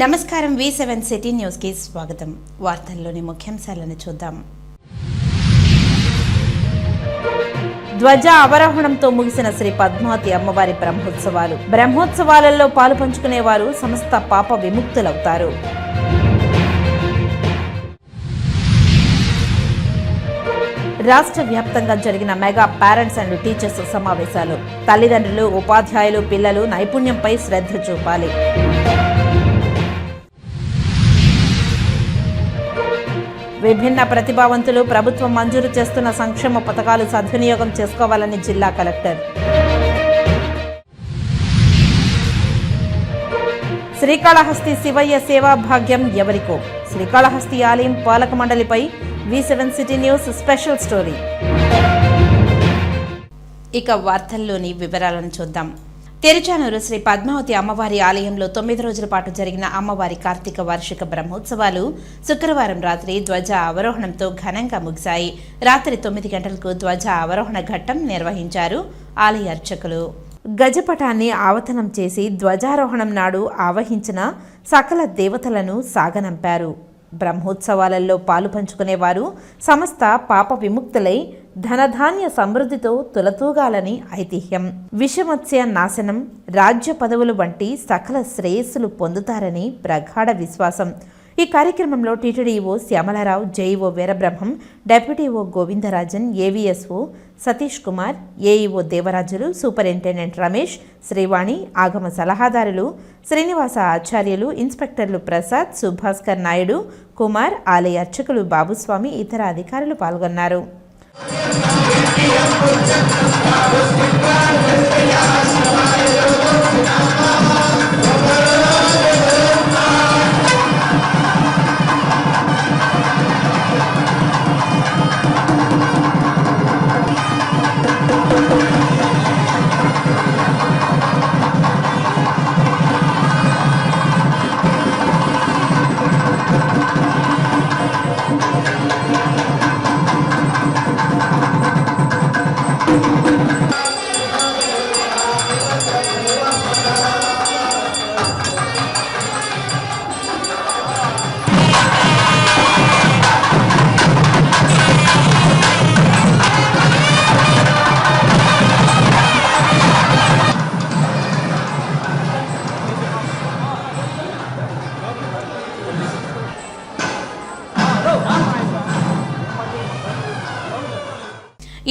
నమస్కారం V7 city news కి స్వాగతం. వార్తల్లోని ముఖ్యాంశాలను చూద్దాం. ధ్వజ అవరోహణంతో ముగిసిన శ్రీ పద్మావతి అమ్మవారి బ్రహ్మోత్సవాలలో పాలు పంచుకునేవారు సమస్త పాప విముక్తులవుతారు. రాష్ట్ర వ్యాప్తంగా జరిగిన మెగా పేరెంట్స్ అండ్ టీచర్స్ సమావేశాలు. తల్లిదండ్రులు, ఉపాధ్యాయులు, పిల్లలు నైపుణ్యంపై శ్రద్ధ చూపాలి. విభిన్న ప్రతిభావంతులు ప్రభుత్వం మంజూరు చేస్తున్న సంక్షేమ పథకాలు సద్వినియోగం చేసుకోవాలని జిల్లా కలెక్టర్. శ్రీకాళహస్తి శివయ్య సేవా భాగ్యం ఎవరికో. శ్రీకాళహస్తి ఆలయం పాలక మండలిపై V7 city news special story. ఇక వార్తల్లోని వివరాలను చూద్దాం. తిరుచానూరు శ్రీ పద్మావతి అమ్మవారి ఆలయంలో 9 రోజుల పాటు జరిగిన అమ్మవారి కార్తీక వార్షిక బ్రహ్మోత్సవాలు శుక్రవారం రాత్రి ధ్వజ అవరోహణంతో ఘనంగా ముగిశాయి. రాత్రి 9 గంటలకు ధ్వజ అవరోహణ ఘట్టం నిర్వహించారు ఆలయ అర్చకులు. గజపటాన్ని ఆవతనం చేసి ధ్వజారోహణం నాడు ఆవహించిన సకల దేవతలను సాగనంపారు. బ్రహ్మోత్సవాలలో పాలు పంచుకునేవారు సమస్త పాప విముక్తులై ధనధాన్య సమృద్ధితో తులతూగాలని ఐతిహ్యం. విషమత్స్య నాశనం, రాజ్య పదవులు వంటి సకల శ్రేయస్సులు పొందుతారని ప్రగాఢ విశ్వాసం. ఈ కార్యక్రమంలో TTD EO Shyamala Rao, JEO Veerabrahmam, డెప్యూటీఓ Govindarajan, AVSO Satish Kumar, AEO Devarajulu, superintendent Ramesh, Srivani, ఆగమ సలహాదారులు శ్రీనివాస ఆచార్యులు, ఇన్స్పెక్టర్లు ప్రసాద్, సుభాస్కర్ నాయుడు, కుమార్, ఆలయ అర్చకులు బాబుస్వామి, ఇతర అధికారులు పాల్గొన్నారు.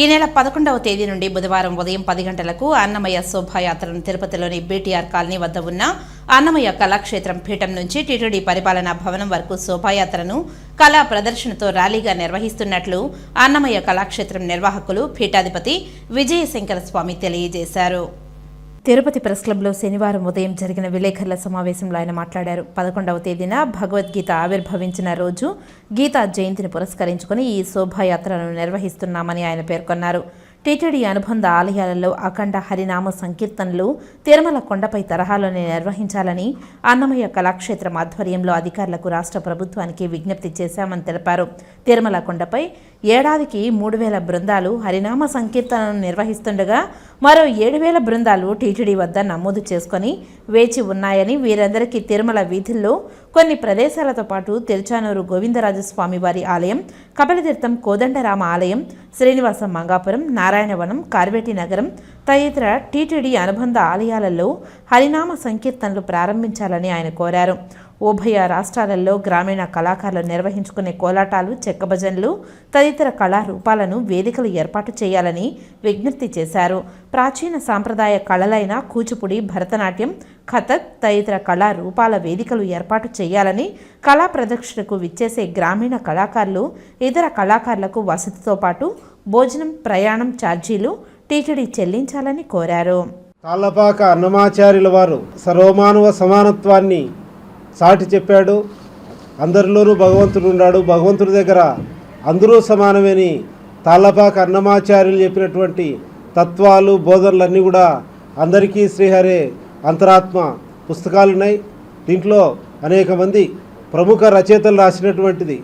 ఈ నెల 11వ తేదీ నుండి బుధవారం ఉదయం 10 గంటలకు అన్నమయ్య శోభాయాత్రను తిరుపతిలోని బీటీఆర్ కాలనీ వద్ద ఉన్న అన్నమయ్య కళాక్షేత్రం పీఠం నుంచి టీటీడీ పరిపాలనా భవనం వరకు శోభాయాత్రను కళా ప్రదర్శనతో ర్యాలీగా నిర్వహిస్తున్నట్లు అన్నమయ్య కళాక్షేత్రం నిర్వాహకులు పీఠాధిపతి విజయశంకర స్వామి తెలియజేశారు. తిరుపతి ప్రెస్ క్లబ్లో శనివారం ఉదయం జరిగిన విలేకరుల సమావేశంలో ఆయన మాట్లాడారు. 11వ తేదీన భగవద్గీత ఆవిర్భవించిన రోజు గీతా జయంతిని పురస్కరించుకుని ఈ శోభాయాత్రను నిర్వహిస్తున్నామని ఆయన పేర్కొన్నారు. టీటీడీ అనుబంధ ఆలయాలలో అఖండ హరినామ సంకీర్తనలు తిరుమల కొండపై తరహాలోనే నిర్వహించాలని అన్నమయ్య కళాక్షేత్రం ఆధ్వర్యంలో అధికారులకు రాష్ట్ర ప్రభుత్వానికి విజ్ఞప్తి చేశామని తెలిపారు. తిరుమల కొండపై ఏడాదికి 3000 బృందాలు హరినామ సంకీర్తనను నిర్వహిస్తుండగా మరో 7000 బృందాలు టీటీడీ వద్ద నమోదు చేసుకుని వేచి ఉన్నాయని, వీరందరికీ తిరుమల వీధుల్లో కొన్ని ప్రదేశాలతో పాటు తిరుచానూరు గోవిందరాజు స్వామివారి ఆలయం, కపిలతీర్థం కోదండరామ ఆలయం, శ్రీనివాస మంగాపురం, నారాయణవనం, కార్వేటి నగరం తదితర టీటీడీ అనుబంధ ఆలయాలలో హరినామ సంకీర్తనలు ప్రారంభించాలని ఆయన కోరారు. ఉభయ రాష్ట్రాలలో గ్రామీణ కళాకారులు నిర్వహించుకునే కోలాటాలు, చెక్కభజన్లు తదితర కళారూపాలను వేదికలు ఏర్పాటు చేయాలని విజ్ఞప్తి చేశారు. ప్రాచీన సాంప్రదాయ కళలైన కూచిపూడి, భరతనాట్యం, కథక్ తదితర కళారూపాల వేదికలు ఏర్పాటు చేయాలని, కళా ప్రదర్శనకు విచ్చేసే గ్రామీణ కళాకారులు, ఇతర కళాకారులకు వసతితో పాటు భోజనం, ప్రయాణం ఛార్జీలు టీటీడీ చెల్లించాలని కోరారు. తాళ్లపాక అన్నమాచార్యుల వారు సర్వమానవ సమానత్వాన్ని సాటి చెప్పాడు. అందరిలోనూ భగవంతుడు ఉన్నాడు, భగవంతుడి దగ్గర అందరూ సమానమని తాళ్లపాక అన్నమాచార్యులు చెప్పినటువంటి తత్వాలు, బోధనలన్నీ కూడా అందరికీ శ్రీహరే అంతరాత్మ పుస్తకాలు ఉన్నాయి. దీంట్లో అనేక మంది ప్రముఖ రచయితలు రాసినటువంటిది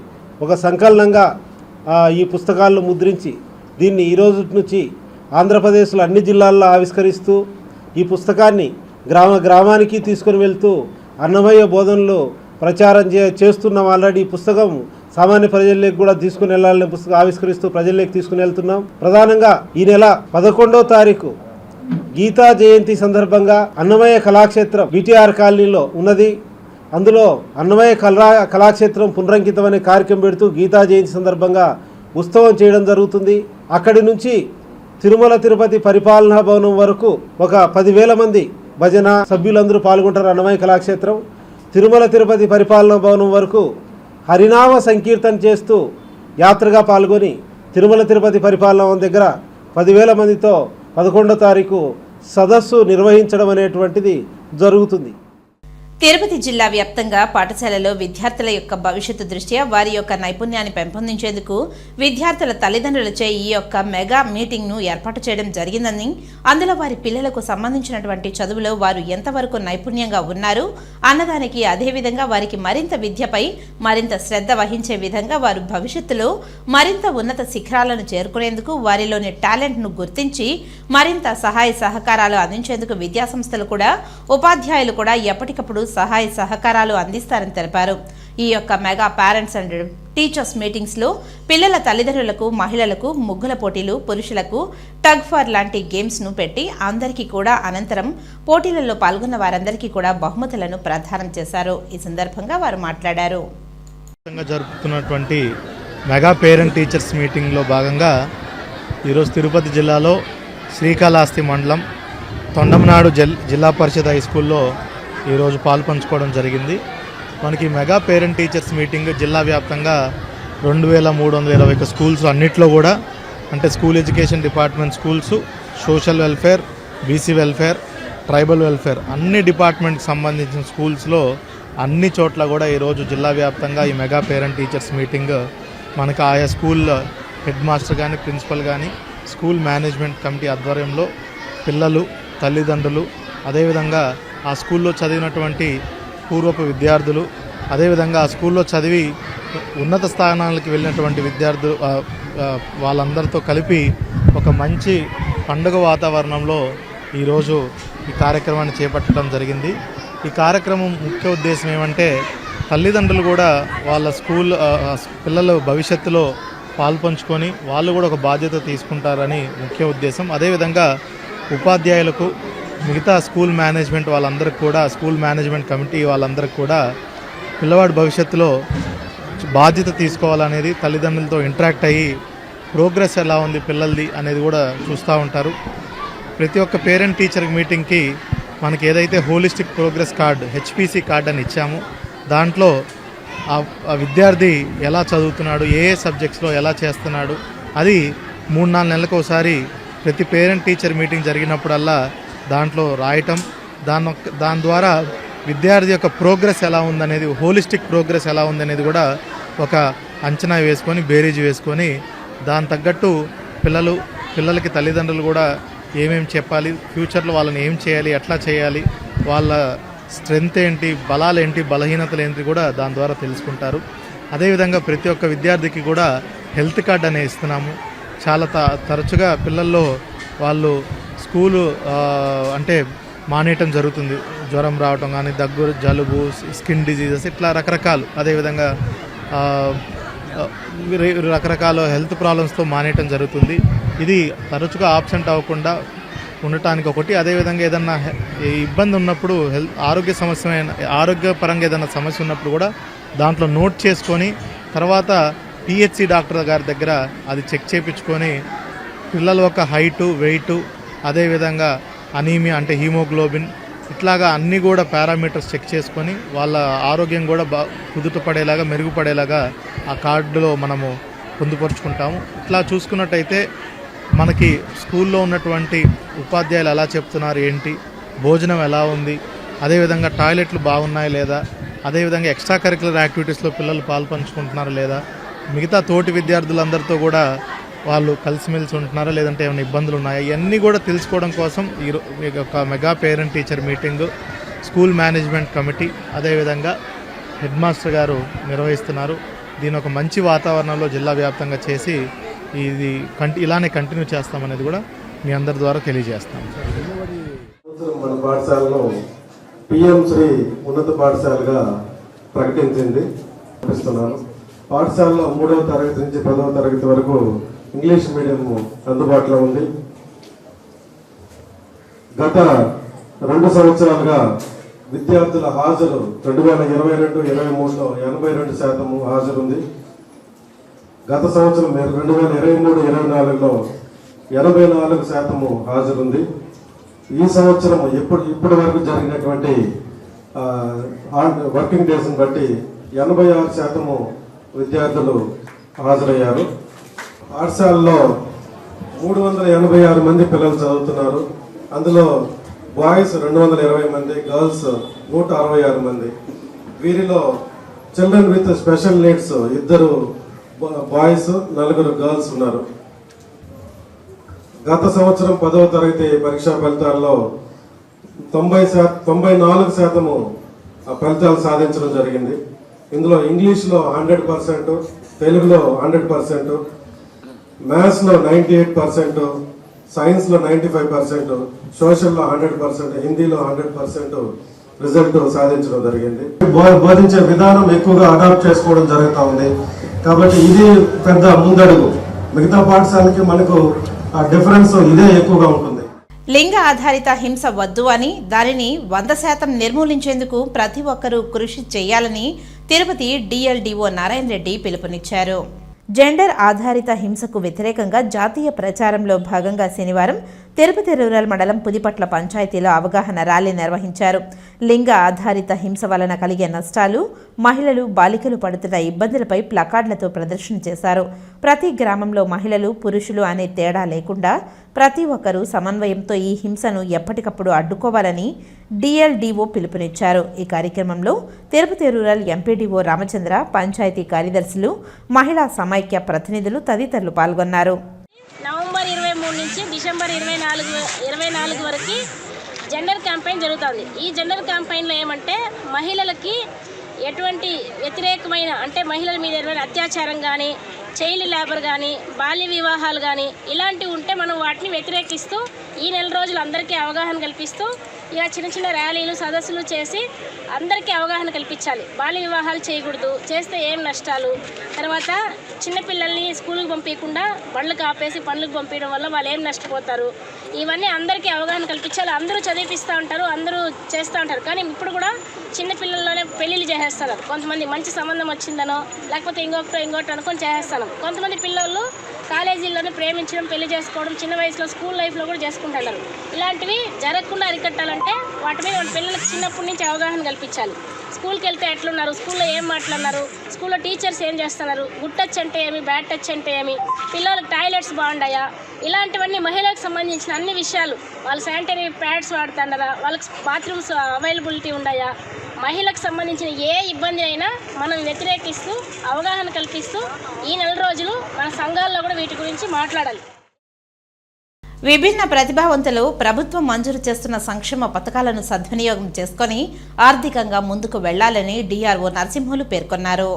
ఒక సంకలనంగా ఈ పుస్తకాలను ముద్రించి దీన్ని ఈరోజు నుంచి ఆంధ్రప్రదేశ్లో అన్ని జిల్లాల్లో ఆవిష్కరిస్తూ ఈ పుస్తకాన్ని గ్రామానికి తీసుకొని వెళ్తూ అన్నమయ్య బోధనలు ప్రచారం చేస్తున్నాం. ఆల్రెడీ ఈ పుస్తకం సామాన్య ప్రజల్లోకి కూడా తీసుకుని వెళ్ళాలనే పుస్తకం ఆవిష్కరిస్తూ ప్రజల్లోకి తీసుకుని వెళ్తున్నాం. ప్రధానంగా ఈ నెల 11వ తారీఖు గీతా జయంతి సందర్భంగా అన్నమయ్య కళాక్షేత్రం BTR కాలనీలో ఉన్నది. అందులో అన్నమయ్య కళాక్షేత్రం పునరంకితం అనే కార్యక్రమం పెడుతూ గీతా జయంతి సందర్భంగా ఉత్సవం చేయడం జరుగుతుంది. అక్కడి నుంచి తిరుమల తిరుపతి పరిపాలనా భవనం వరకు ఒక 10,000 మంది భజన సభ్యులందరూ పాల్గొంటారు. అన్నమయ్య కళాక్షేత్రం తిరుమల తిరుపతి పరిపాలనా భవనం వరకు హరినామ సంకీర్తన చేస్తూ యాత్రగా పాల్గొని తిరుమల తిరుపతి పరిపాలనా భవనం దగ్గర 10,000 మందితో 11వ తారీఖు సదస్సు నిర్వహించడం అనేటువంటిది జరుగుతుంది. తిరుపతి జిల్లా వ్యాప్తంగా పాఠశాలలో విద్యార్థుల యొక్క భవిష్యత్తు దృష్ట్యా వారి యొక్క నైపుణ్యాన్ని పెంపొందించేందుకు విద్యార్థుల తల్లిదండ్రులచే ఈ యొక్క మెగా మీటింగ్ను ఏర్పాటు చేయడం జరిగిందని, అందులో వారి పిల్లలకు సంబంధించినటువంటి చదువులో వారు ఎంతవరకు నైపుణ్యంగా ఉన్నారు అన్నదానికి, అదేవిధంగా వారికి మరింత విద్యపై మరింత శ్రద్ధ వహించే విధంగా వారు భవిష్యత్తులో మరింత ఉన్నత శిఖరాలను చేరుకునేందుకు వారిలోని టాలెంట్ను గుర్తించి మరింత సహాయ సహకారాలు అందించేందుకు విద్యాసంస్థలు కూడా ఉపాధ్యాయులు కూడా ఎప్పటికప్పుడు సహాయ సహకారాలు అందిస్తారని తెలిపారు. ఈ యొక్క మెగా పేరెంట్స్ అండ్ టీచర్స్ మీటింగ్స్లో పిల్లల తల్లిదండ్రులకు, మహిళలకు ముగ్గుల పోటీలు, పురుషులకు టగ్ ఫర్ లాంటి గేమ్స్ను పెట్టి అందరికీ కూడా అనంతరం పోటీలలో పాల్గొన్న వారందరికీ కూడా బహుమతులను ప్రదానం చేశారు. ఈ సందర్భంగా వారు మాట్లాడారు. జరుపుతున్నటువంటి మెగా పేరెంట్ టీచర్స్ మీటింగ్లో భాగంగా ఈరోజు తిరుపతి జిల్లాలో శ్రీకాళహస్తి మండలం తొండమనాడు జిల్లా పరిషత్ హై స్కూల్లో ఈరోజు పాల్పంచుకోవడం జరిగింది. మనకి మెగా పేరెంట్ టీచర్స్ మీటింగ్ జిల్లా వ్యాప్తంగా 2,321 స్కూల్స్ అన్నిట్లో కూడా, అంటే school education department schools, social welfare, BC welfare, tribal welfare అన్ని డిపార్ట్మెంట్కి సంబంధించిన స్కూల్స్లో అన్ని చోట్ల కూడా ఈరోజు జిల్లా వ్యాప్తంగా ఈ మెగా పేరెంట్ టీచర్స్ మీటింగ్ మనకు ఆయా స్కూల్ హెడ్ మాస్టర్ కానీ, ప్రిన్సిపల్ కానీ, స్కూల్ మేనేజ్మెంట్ కమిటీ ఆధ్వర్యంలో పిల్లలు, తల్లిదండ్రులు, అదేవిధంగా ఆ స్కూల్లో చదివినటువంటి పూర్వపు విద్యార్థులు, అదేవిధంగా ఆ స్కూల్లో చదివి ఉన్నత స్థానాలకు వెళ్ళినటువంటి విద్యార్థులు వాళ్ళందరితో కలిపి ఒక మంచి పండుగ వాతావరణంలో ఈరోజు ఈ కార్యక్రమాన్ని చేపట్టడం జరిగింది. ఈ కార్యక్రమం ముఖ్య ఉద్దేశం ఏమంటే తల్లిదండ్రులు కూడా వాళ్ళ స్కూల్ పిల్లల భవిష్యత్తులో పాల్పంచుకొని వాళ్ళు కూడా ఒక బాధ్యత తీసుకుంటారని ముఖ్య ఉద్దేశం. అదేవిధంగా ఉపాధ్యాయులకు, మిగతా స్కూల్ మేనేజ్మెంట్ వాళ్ళందరికీ కూడా, స్కూల్ మేనేజ్మెంట్ కమిటీ వాళ్ళందరికీ కూడా పిల్లవాడి భవిష్యత్తులో బాధ్యత తీసుకోవాలనేది, తల్లిదండ్రులతో ఇంటరాక్ట్ అయ్యి ప్రోగ్రెస్ ఎలా ఉంది పిల్లలది అనేది కూడా చూస్తూ ఉంటారు. ప్రతి ఒక్క పేరెంట్ టీచర్ మీటింగ్కి మనకి ఏదైతే holistic progress card HPC card అని ఇచ్చామో దాంట్లో ఆ విద్యార్థి ఎలా చదువుతున్నాడు, ఏ సబ్జెక్ట్స్లో ఎలా చేస్తున్నాడు, అది 3-4 నెలలకు ఒకసారి ప్రతి పేరెంట్ టీచర్ మీటింగ్ జరిగినప్పుడల్లా దాంట్లో రాయటం, దాని ద్వారా విద్యార్థి యొక్క ప్రోగ్రెస్ ఎలా ఉందనేది, హోలిస్టిక్ ప్రోగ్రెస్ ఎలా ఉందనేది కూడా ఒక అంచనా వేసుకొని, బేరీజ్ వేసుకొని దాని తగ్గట్టు పిల్లలకి తల్లిదండ్రులు కూడా ఏమేమి చెప్పాలి, ఫ్యూచర్లో వాళ్ళని ఏం చేయాలి, ఎట్లా చేయాలి, వాళ్ళ స్ట్రెంగ్త్ ఏంటి, బలాలు ఏంటి, బలహీనతలు ఏంటి కూడా దాని ద్వారా తెలుసుకుంటారు. అదేవిధంగా ప్రతి ఒక్క విద్యార్థికి కూడా హెల్త్ కార్డ్ అనేది ఇస్తున్నాము. చాలా తరచుగా పిల్లల్లో వాళ్ళు స్కూలు అంటే మానేయటం జరుగుతుంది. జ్వరం రావటం కానీ, దగ్గు, జలుబు, స్కిన్ డిజీజెస్ ఇట్లా రకరకాలు, అదేవిధంగా రకరకాల హెల్త్ ప్రాబ్లమ్స్తో మానేయటం జరుగుతుంది. ఇది తరచుగా ఆబ్సెంట్ అవ్వకుండా ఉండటానికి ఒకటి. అదేవిధంగా ఏదన్నా ఇబ్బంది ఉన్నప్పుడు ఆరోగ్యపరంగా ఏదైనా సమస్య ఉన్నప్పుడు కూడా దాంట్లో నోట్ చేసుకొని తర్వాత PHC డాక్టర్ గారి దగ్గర అది చెక్ చేయించుకొని పిల్లల యొక్క హైటు, వెయిటు, అదేవిధంగా అనీమియా అంటే హీమోగ్లోబిన్ ఇట్లాగా అన్నీ కూడా పారామీటర్స్ చెక్ చేసుకొని వాళ్ళ ఆరోగ్యం కూడా కుదుట పడేలాగా, మెరుగుపడేలాగా ఆ కార్డులో మనము పొందుపరుచుకుంటాము. ఇట్లా చూసుకున్నట్టయితే మనకి స్కూల్లో ఉన్నటువంటి ఉపాధ్యాయులు ఎలా చెప్తున్నారు, ఏంటి, భోజనం ఎలా ఉంది, అదేవిధంగా టాయిలెట్లు బాగున్నాయి లేదా, అదేవిధంగా ఎక్స్ట్రా కరిక్యులర్ యాక్టివిటీస్లో పిల్లలు పాల్పంచుకుంటున్నారా లేదా, మిగతా తోటి విద్యార్థులందరితో కూడా వాళ్ళు కలిసిమెలిసి ఉంటున్నారా, లేదంటే ఏమైనా ఇబ్బందులు ఉన్నాయా, ఇవన్నీ కూడా తెలుసుకోవడం కోసం ఈ యొక్క mega parent teacher meeting school management committee అదేవిధంగా హెడ్ మాస్టర్ గారు నిర్వహిస్తున్నారు. దీని ఒక మంచి వాతావరణంలో జిల్లా వ్యాప్తంగా చేసి ఇది ఇలానే కంటిన్యూ చేస్తామనేది కూడా మీ అందరి ద్వారా తెలియజేస్తాం. మన పాఠశాలలో పిఎం శ్రీ ఉన్నత పాఠశాలగా ప్రకటించింది. పాఠశాలలో 3వ తరగతి నుంచి 10వ తరగతి వరకు ఇంగ్లీష్ మీడియం అందుబాటులో ఉంది. గత 2 సంవత్సరాలుగా విద్యార్థుల హాజరు 2022-23లో 82% హాజరు ఉంది. గత సంవత్సరం 2023-24లో 84% హాజరు ఉంది. ఈ సంవత్సరం ఇప్పటి వరకు జరిగినటువంటి వర్కింగ్ డేస్ని బట్టి 86% విద్యార్థులు హాజరయ్యారు. పాఠశాలలో 386 మంది పిల్లలు చదువుతున్నారు. అందులో బాయ్స్ 220 మంది, గర్ల్స్ 166 మంది. వీరిలో children with special needs 2 boys 4 girls ఉన్నారు. గత సంవత్సరం 10వ తరగతి పరీక్షా ఫలితాల్లో 94% ఫలితాలు సాధించడం జరిగింది. ఇందులో ఇంగ్లీష్లో 100%, తెలుగులో 100%, మ్యాథ్స్లో 98%, సైన్స్లో 95%, సోషల్లో 100%, హిందీలో 100% రిజల్ట్ సాధించడం జరిగింది. బోధించే విధానం ఎక్కువగా అడాప్ట్ చేసుకోవడం జరుగుతూ ఉంది. కాబట్టి ఇది పెద్ద ముందడుగు. మిగతా పాఠశాలకి మనకు డిఫరెన్స్ ఇదే ఎక్కువగా ఉంటుంది. లింగ ఆధారిత హింస వద్దు అని, దానిని 100% నిర్మూలించేందుకు ప్రతి ఒక్కరూ కృషి చేయాలని తిరుపతి డిఎల్డిఓ నారాయణ రెడ్డి పిలుపునిచ్చారు. జెండర్ ఆధారిత హింసకు వ్యతిరేకంగా జాతీయ ప్రచారంలో భాగంగా శనివారం తిరుపతి రూరల్ మండలం పుదిపట్ల పంచాయతీలో అవగాహన ర్యాలీ నిర్వహించారు. లింగ ఆధారిత హింస వలన కలిగే నష్టాలు, మహిళలు, బాలికలు పడుతున్న ఇబ్బందులపై ప్లకార్డులతో ప్రదర్శన చేశారు. ప్రతి గ్రామంలో మహిళలు, పురుషులు అనే తేడా లేకుండా ప్రతి ఒక్కరూ సమన్వయంతో ఈ హింసను ఎప్పటికప్పుడు అడ్డుకోవాలని డిఎల్డిఓ పిలుపునిచ్చారు. ఈ కార్యక్రమంలో తిరుపతి రూరల్ ఎంపీడీఓ రామచంద్ర, పంచాయతీ కార్యదర్శులు, మహిళా సమైక్య ప్రతినిధులు తదితరులు పాల్గొన్నారు. నవంబర్ 23 నుంచి డిసెంబర్ 24 వరకు జెండర్ క్యాంపెయిన్ జరుగుతుంది. ఈ జెండర్ క్యాంపెయిన్లో ఏమంటే మహిళలకి ఎటువంటి వ్యతిరేకమైన, అంటే మహిళల మీద ఎటువంటి అత్యాచారం కానీ, చైల్డ్ లేబర్ కానీ, బాల్య వివాహాలు కానీ ఇలాంటివి ఉంటే మనం వాటిని వ్యతిరేకిస్తూ ఈ నెల రోజులు అందరికీ అవగాహన కల్పిస్తూ ఇలా చిన్న చిన్న ర్యాలీలు, సదస్సులు చేసి అందరికీ అవగాహన కల్పించాలి. బాల్య వివాహాలు చేయకూడదు, చేస్తే ఏం నష్టాలు, తర్వాత చిన్నపిల్లల్ని స్కూల్కి పంపించకుండా బళ్ళకు ఆపేసి పనులకు పంపించడం వల్ల వాళ్ళు ఏం నష్టపోతారు, ఇవన్నీ అందరికీ అవగాహన కల్పించాలి. అందరూ చదివిపిస్తూ ఉంటారు, అందరూ చేస్తూ ఉంటారు. కానీ ఇప్పుడు కూడా చిన్నపిల్లల్లోనే పెళ్ళిళ్ళు చేసేస్తారు. కొంతమంది మంచి సంబంధం వచ్చిందనో లేకపోతే ఇంకోటి అనుకొని చేసేస్తాను. కొంతమంది పిల్లలు కాలేజీల్లోనే ప్రేమించడం, పెళ్లి చేసుకోవడం, చిన్న వయసులో స్కూల్ లైఫ్లో కూడా చేసుకుంటున్నారు. ఇలాంటివి జరగకుండా అరికట్టాలంటే వాటి మీద వాళ్ళ పిల్లలకు చిన్నప్పటి నుంచి అవగాహన కల్పించాలి. స్కూల్కి వెళ్తే ఎట్లున్నారు, స్కూల్లో ఏం మాట్లాడినారు, స్కూల్లో టీచర్స్ ఏం చేస్తున్నారు, గుడ్ టచ్ అంటే ఏమి, బ్యాడ్ టచ్ అంటే ఏమి, పిల్లలకు టాయిలెట్స్ బాగుండాయా, ఇలాంటివన్నీ మహిళలకు సంబంధించిన అన్ని విషయాలు. వాళ్ళు శానిటరీ ప్యాడ్స్ వాడుతున్నారా, వాళ్ళకి బాత్రూమ్స్ అవైలబిలిటీ ఉన్నాయా, మహిళలకు సంబంధించిన ఏ ఇబ్బంది అయినా మనం వ్యతిరేకిస్తూ అవగాహన కల్పిస్తూ ఈ నెల రోజులు మన సంఘాల్లో కూడా వీటి గురించి మాట్లాడాలి. విభిన్న ప్రతిభావంతులు ప్రభుత్వం మంజూరు చేస్తున్న సంక్షేమ పథకాలను సద్వినియోగం చేసుకుని ఆర్థికంగా ముందుకు వెళ్లాలని డిఆర్ఓ నరసింహులు పేర్కొన్నారు.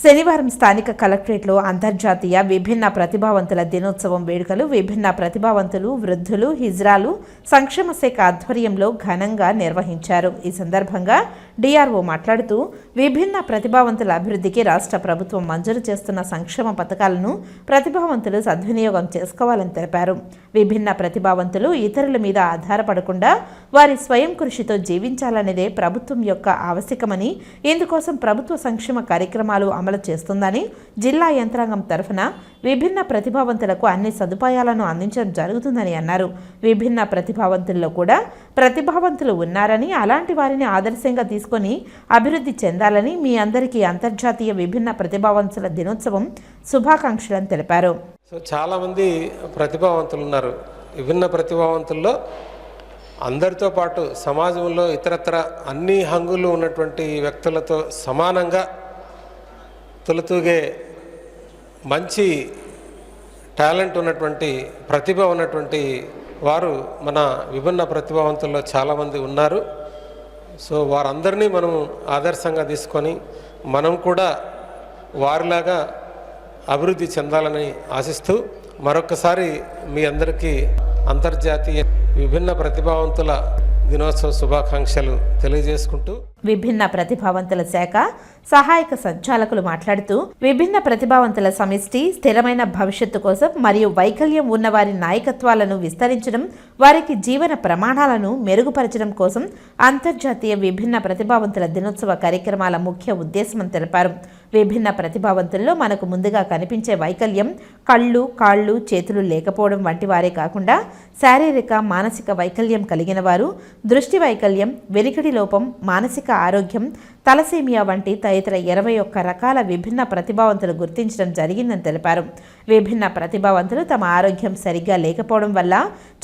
శనివారం స్థానిక కలెక్టరేట్లో అంతర్జాతీయ విభిన్న ప్రతిభావంతుల దినోత్సవం వేడుకలు విభిన్న ప్రతిభావంతులు, వృద్ధులు, హిజ్రాలు సంక్షేమ శాఖ ఆధ్వర్యంలో ఘనంగా నిర్వహించారు. ఈ సందర్భంగా డిఆర్ఓ మాట్లాడుతూ విభిన్న ప్రతిభావంతుల అభివృద్ధికి రాష్ట్ర ప్రభుత్వం మంజూరు చేస్తున్న సంక్షేమ పథకాలను ప్రతిభావంతులు సద్వినియోగం చేసుకోవాలని తెలిపారు. విభిన్న ప్రతిభావంతులు ఇతరుల మీద ఆధారపడకుండా వారి స్వయం కృషితో జీవించాలనేదే ప్రభుత్వం యొక్క ఆవశ్యకమని, ఇందుకోసం ప్రభుత్వ సంక్షేమ కార్యక్రమాలు అమలు చేస్తుందని, జిల్లా యంత్రాంగం తరఫున విభిన్న ప్రతిభావంతులకు అన్ని సదుపాయాలను అందించడం జరుగుతుందని అన్నారు. విభిన్న ప్రతిభావంతుల్లో కూడా ప్రతిభావంతులు ఉన్నారని, అలాంటి వారిని ఆదర్శంగా తీసుకొని అభివృద్ధి చెందాలని మీ అందరికీ అంతర్జాతీయ విభిన్న ప్రతిభావంతుల దినోత్సవం శుభాకాంక్షలను తెలిపారు. చాలామంది ప్రతిభావంతులు ఉన్నారు. విభిన్న ప్రతిభావంతుల్లో అందరితో పాటు సమాజంలో ఇతరత్ర అన్ని హంగులు ఉన్నటువంటి వ్యక్తులతో సమానంగా తొలతూగే మంచి టాలెంట్ ఉన్నటువంటి, ప్రతిభ ఉన్నటువంటి వారు మన విభిన్న ప్రతిభావంతుల్లో చాలామంది ఉన్నారు. సో వారందరినీ మనం ఆదర్శంగా తీసుకొని మనం కూడా వారిలాగా అభివృద్ధి చెందాలని ఆశిస్తూ మరొకసారి మీ అందరికీ అంతర్జాతీయ విభిన్న ప్రతిభావంతుల దినోత్సవ శుభాకాంక్షలు తెలియజేసుకుంటూ విభిన్న ప్రతిభావంతుల శాఖ సహాయక సంచాలకులు మాట్లాడుతూ విభిన్న ప్రతిభావంతుల సమిష్టి స్థిరమైన భవిష్యత్తు కోసం మరియు వైకల్యం ఉన్నవారి నాయకత్వాలను విస్తరించడం, వారికి జీవన ప్రమాణాలను మెరుగుపరచడం కోసం అంతర్జాతీయ విభిన్న ప్రతిభావంతుల దినోత్సవ కార్యక్రమాల ముఖ్య ఉద్దేశమని తెలిపారు. విభిన్న ప్రతిభావంతుల్లో మనకు ముందుగా కనిపించే వైకల్యం కళ్ళు, కాళ్ళు, చేతులు లేకపోవడం వంటి వారే కాకుండా శారీరక, మానసిక వైకల్యం కలిగిన వారు, దృష్టి వైకల్యం, వెలికిడి లోపం, మానసిక ఆరోగ్యం, తలసేమియా వంటి తదితర 21 రకాల విభిన్న ప్రతిభావంతులు గుర్తించడం జరిగిందని తెలిపారు. విభిన్న ప్రతిభావంతులు తమ ఆరోగ్యం సరిగ్గా లేకపోవడం వల్ల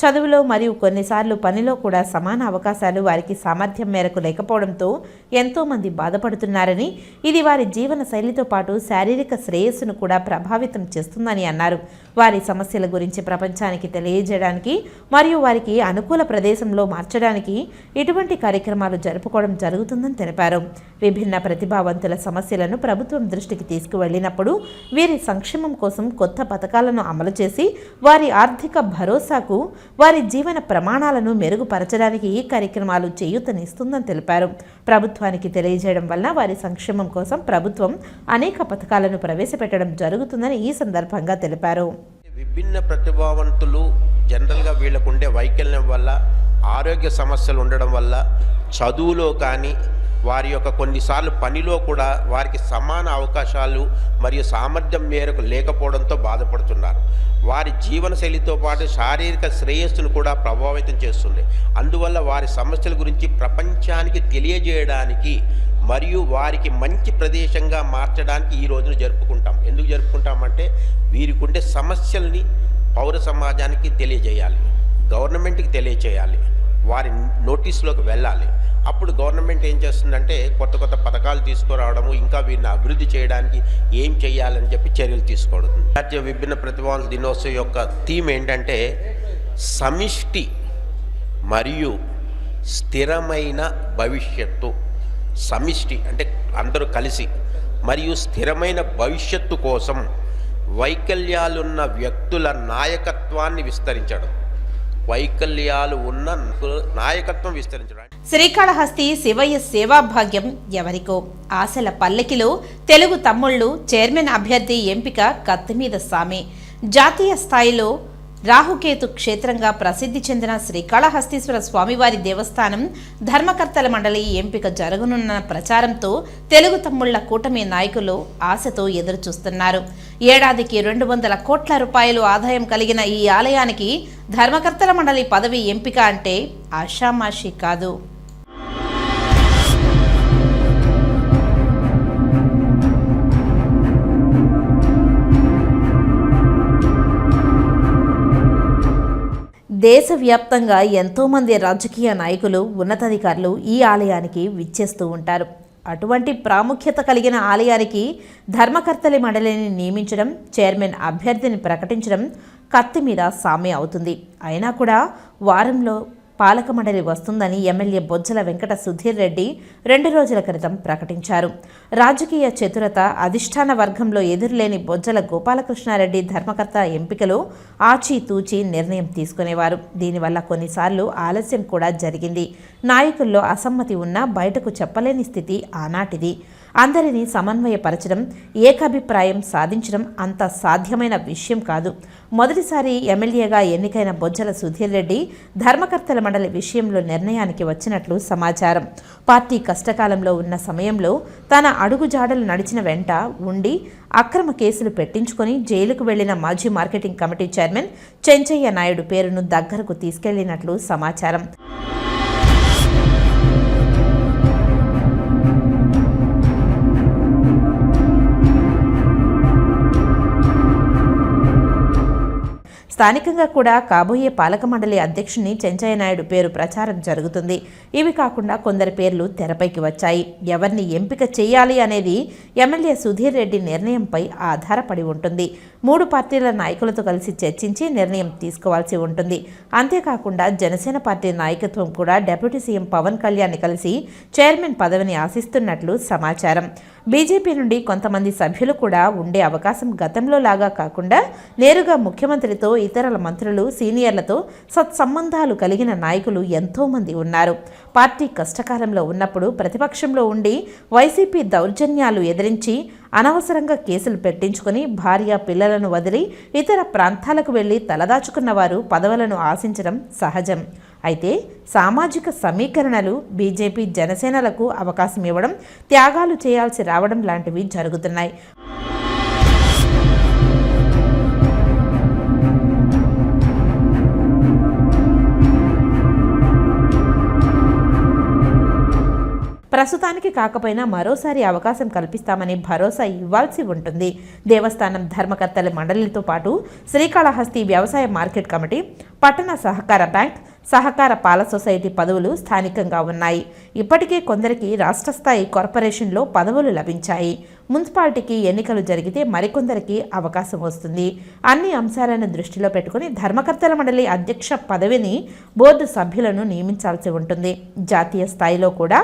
చదువులో మరియు కొన్నిసార్లు పనిలో కూడా సమాన అవకాశాలు వారికి సామర్థ్యం మేరకు లేకపోవడంతో ఎంతోమంది బాధపడుతున్నారని, ఇది వారి జీవన శైలితో పాటు శారీరక శ్రేయస్సును కూడా ప్రభావితం చేస్తుందని అన్నారు. వారి సమస్యల గురించి ప్రపంచానికి తెలియజేయడానికి మరియు వారికి అనుకూల ప్రదేశంలో మార్చడానికి ఇటువంటి కార్యక్రమాలు జరుపుకోవడం జరుగుతుందని తెలిపారు. విభిన్న ప్రతిభావంతుల సమస్యలను ప్రభుత్వం దృష్టికి తీసుకువెళ్లినప్పుడు వీరి సంక్షేమం కోసం కొత్త పథకాలను అమలు చేసి వారి ఆర్థిక భరోసాకు, వారి జీవన ప్రమాణాలను మెరుగుపరచడానికి ఈ కార్యక్రమాలు చేయూతనిస్తుందని తెలిపారు. ప్రభుత్వానికి తెలియజేయడం వల్ల వారి సంక్షేమం కోసం ప్రభుత్వం అనేక పథకాలను ప్రవేశపెట్టడం జరుగుతుందని ఈ సందర్భంగా తెలిపారు. విభిన్న ప్రతిభావంతులు జనరల్గా వీళ్ళకు ఉండే వైకల్యం వల్ల, ఆరోగ్య సమస్యలు ఉండడం వల్ల చదువులో కానీ వారి యొక్క కొన్నిసార్లు పనిలో కూడా వారికి సమాన అవకాశాలు మరియు సామర్థ్యం మేరకు లేకపోవడంతో బాధపడుతున్నారు. వారి జీవనశైలితో పాటు శారీరక శ్రేయస్సును కూడా ప్రభావితం చేస్తుంది. అందువల్ల వారి సమస్యల గురించి ప్రపంచానికి తెలియజేయడానికి మరియు వారికి మంచి ప్రదేశంగా మార్చడానికి ఈ రోజును జరుపుకుంటాం. ఎందుకు జరుపుకుంటామంటే వీరికి ఉండే సమస్యల్ని పౌర సమాజానికి తెలియజేయాలి, గవర్నమెంట్కి తెలియజేయాలి, వారి నోటీసులోకి వెళ్ళాలి. అప్పుడు గవర్నమెంట్ ఏం చేస్తుందంటే కొత్త కొత్త పథకాలు తీసుకురావడము, ఇంకా వీరిని అభివృద్ధి చేయడానికి ఏం చేయాలని చెప్పి చర్యలు తీసుకోవడం. జాతీయ విభిన్న ప్రతిభావంతుల దినోత్సవం యొక్క థీమ్ ఏంటంటే సమిష్టి మరియు స్థిరమైన భవిష్యత్తు. సమిష్టి అంటే అందరూ కలిసి, మరియు స్థిరమైన భవిష్యత్తు కోసం వైకల్యాలున్న వ్యక్తుల నాయకత్వాన్ని విస్తరించడం. వైకల్యాలు ఉన్న నాయకత్వం విస్తరించడం. శ్రీకాళహస్తి శివయ్య సేవాభాగ్యం ఎవరికో ఆశల పల్లెకిలో తెలుగు తమ్ముళ్ళు చైర్మన్ అభ్యర్థి ఎంపిక కత్తిమీద సామే. జాతీయ స్థాయిలో రాహుకేతు క్షేత్రంగా ప్రసిద్ధి చెందిన శ్రీకాళహస్తీశ్వర స్వామివారి దేవస్థానం ధర్మకర్తల మండలి ఎంపిక జరగనున్న ప్రచారంతో తెలుగు తమ్ముళ్ల కూటమి నాయకులు ఆశతో ఎదురుచూస్తున్నారు. ఏడాదికి 200 కోట్ల రూపాయలు ఆదాయం కలిగిన ఈ ఆలయానికి ధర్మకర్తల మండలి పదవి ఎంపిక అంటే ఆషామాషీ కాదు. దేశవ్యాప్తంగా ఎంతోమంది రాజకీయ నాయకులు, ఉన్నతాధికారులు ఈ ఆలయానికి విచ్చేస్తూ ఉంటారు. అటువంటి ప్రాముఖ్యత కలిగిన ఆలయానికి ధర్మకర్తల మండలిని నియమించడం, చైర్మన్ అభ్యర్థిని ప్రకటించడం కత్తి మీద సామే అవుతుంది. అయినా కూడా వారంలో పాలక మండలి వస్తుందని ఎమ్మెల్యే బొజ్జల వెంకట సుధీర్ రెడ్డి 2 రోజుల క్రితం ప్రకటించారు. రాజకీయ చతురత, అధిష్టాన వర్గంలో ఎదురులేని బొజ్జల గోపాలకృష్ణారెడ్డి ధర్మకర్త ఎంపికలో ఆచితూచి నిర్ణయం తీసుకునేవారు. దీనివల్ల కొన్నిసార్లు ఆలస్యం కూడా జరిగింది. నాయకుల్లో అసమ్మతి ఉన్నా బయటకు చెప్పలేని స్థితి ఆనాటిది. అందరినీ సమన్వయపరచడం, ఏకాభిప్రాయం సాధించడం అంత సాధ్యమైన విషయం కాదు. మొదటిసారి ఎమ్మెల్యేగా ఎన్నికైన బొజ్జల సుధీర్ రెడ్డి ధర్మకర్తల మండలి విషయంలో నిర్ణయానికి వచ్చినట్లు సమాచారం. పార్టీ కష్టకాలంలో ఉన్న సమయంలో తన అడుగుజాడలు నడిచిన వెంట ఉండి అక్రమ కేసులు పెట్టించుకొని జైలుకు వెళ్లిన మాజీ marketing committee chairman Chenchaiah Naidu పేరును దగ్గరకు తీసుకెళ్లినట్లు సమాచారం. స్థానికంగా కూడా కాబోయే పాలక మండలి అధ్యక్షుని చెంచయ్య నాయుడు పేరు ప్రచారం జరుగుతుంది. ఇవి కాకుండా కొందరి పేర్లు తెరపైకి వచ్చాయి. ఎవరిని ఎంపిక చేయాలి అనేది ఎమ్మెల్యే సుధీర్ రెడ్డి నిర్ణయంపై ఆధారపడి ఉంటుంది. 3 పార్టీల నాయకులతో కలిసి చర్చించి నిర్ణయం తీసుకోవాల్సి ఉంటుంది. అంతేకాకుండా జనసేన పార్టీ నాయకత్వం కూడా డిప్యూటీ సీఎం పవన్ కళ్యాణ్ని కలిసి చైర్మన్ పదవిని ఆశిస్తున్నట్లు సమాచారం. బీజేపీ నుండి కొంతమంది సభ్యులు కూడా ఉండే అవకాశం గతంలో లాగా కాకుండా నేరుగా ముఖ్యమంత్రితో ఇతరుల మంత్రులు, సీనియర్లతో సత్సంబంధాలు కలిగిన నాయకులు ఎంతోమంది ఉన్నారు. పార్టీ కష్టకాలంలో ఉన్నప్పుడు ప్రతిపక్షంలో ఉండి వైసీపీ దౌర్జన్యాలు ఎదిరించి అనవసరంగా కేసులు పెట్టించుకుని భార్య పిల్లలను వదిలి ఇతర ప్రాంతాలకు వెళ్లి తలదాచుకున్న వారు పదవులను ఆశించడం సహజం. అయితే సామాజిక సమీకరణలు, బీజేపీ జనసేనలకు అవకాశం ఇవ్వడం, త్యాగాలు చేయాల్సి రావడం లాంటివి జరుగుతున్నాయి. ప్రస్తుతానికి కాకపోయినా మరోసారి అవకాశం కల్పిస్తామని భరోసా ఇవ్వాల్సి ఉంటుంది. దేవస్థానం ధర్మకర్తల మండలితో పాటు శ్రీకాళహస్తి వ్యవసాయ మార్కెట్ కమిటీ, పట్టణ సహకార బ్యాంక్, సహకార పాల సొసైటీ పదవులు స్థానికంగా ఉన్నాయి. ఇప్పటికే కొందరికి రాష్ట్ర స్థాయి కార్పొరేషన్లో పదవులు లభించాయి. మున్సిపాలిటీకి ఎన్నికలు జరిగితే మరికొందరికి అవకాశం వస్తుంది. అన్ని అంశాలను దృష్టిలో పెట్టుకుని ధర్మకర్తల మండలి అధ్యక్ష పదవిని బోర్డు సభ్యులను నియమించాల్సి ఉంటుంది. జాతీయ స్థాయిలో కూడా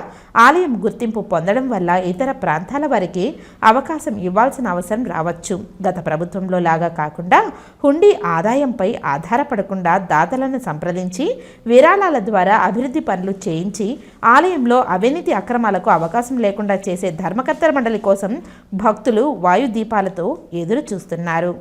ఆలయం గుర్తింపు పొందడం వల్ల ఇతర ప్రాంతాల వారికి అవకాశం ఇవ్వాల్సిన అవసరం రావచ్చు. గత ప్రభుత్వంలో లాగా కాకుండా హుండీ ఆదాయంపై ఆధారపడకుండా దాతలను సంప్రదించి విరాళాల ద్వారా అభివృద్ధి పనులు చేయించి ఆలయంలో అవినీతి అక్రమాలకు అవకాశం లేకుండా చేసే ధర్మకర్తల మండలి కోసం భక్తులు వాయుదీపాలతో ఎదురు చూస్తున్నారు.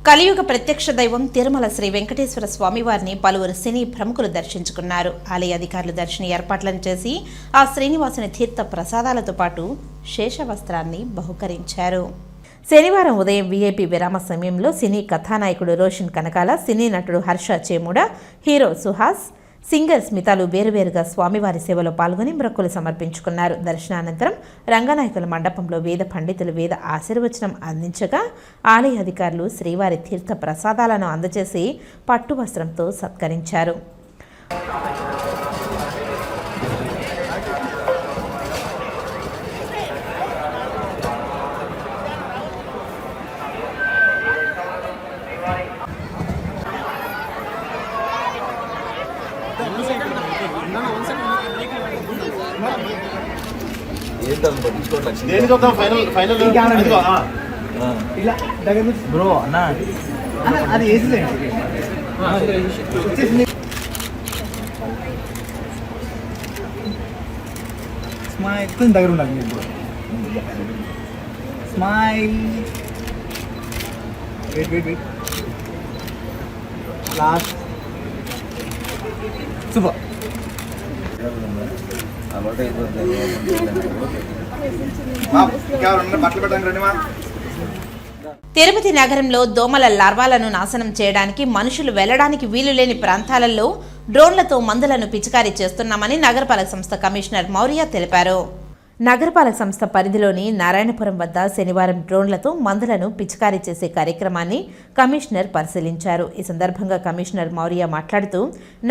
కలియుగ ప్రత్యక్ష దైవం తిరుమల శ్రీ వెంకటేశ్వర స్వామివారిని పలువురు సినీ ప్రముఖులు దర్శించుకున్నారు. ఆలయ అధికారులు దర్శన ఏర్పాట్లను చేసి ఆ శ్రీనివాసుని తీర్థ ప్రసాదాలతో పాటు శేషవస్త్రాన్ని బహుకరించారు. శనివారం ఉదయం వీఐపీ విరామ సమయంలో సినీ కథానాయకుడు రోషన్ కనకాల, సినీ నటుడు హర్ష చేముడ, హీరో సుహాస్, సింగర్ స్మితాలు వేరువేరుగా స్వామివారి సేవలో పాల్గొని మొక్కులు సమర్పించుకున్నారు. దర్శనానంతరం రంగనాయకుల మండపంలో వేద పండితులు వేద ఆశీర్వచనం అందించగా ఆలయ అధికారులు శ్రీవారి తీర్థ ప్రసాదాలను అందజేసి పట్టు వస్త్రంతో సత్కరించారు. బ్రో అన్న అది వేసేసేయండి. స్మైల్ కొంచెం దగ్గర ఉండాలి మీరు. Smile. Weight lost. Super. Tirupati నగరంలో దోమల లార్వాలను నాశనం చేయడానికి మనుషులు వెళ్లడానికి వీలులేని ప్రాంతాలలో డ్రోన్లతో మందులను పిచికారీ చేస్తున్నామని నగరపాలక సంస్థ కమిషనర్ మౌర్య తెలిపారు. నగరపాలక సంస్థ పరిధిలోని నారాయణపురం వద్ద శనివారం డ్రోన్లతో మందులను పిచికారీ చేసే కార్యక్రమాన్ని కమిషనర్ పరిశీలించారు. ఈ సందర్భంగా కమిషనర్ మౌర్య మాట్లాడుతూ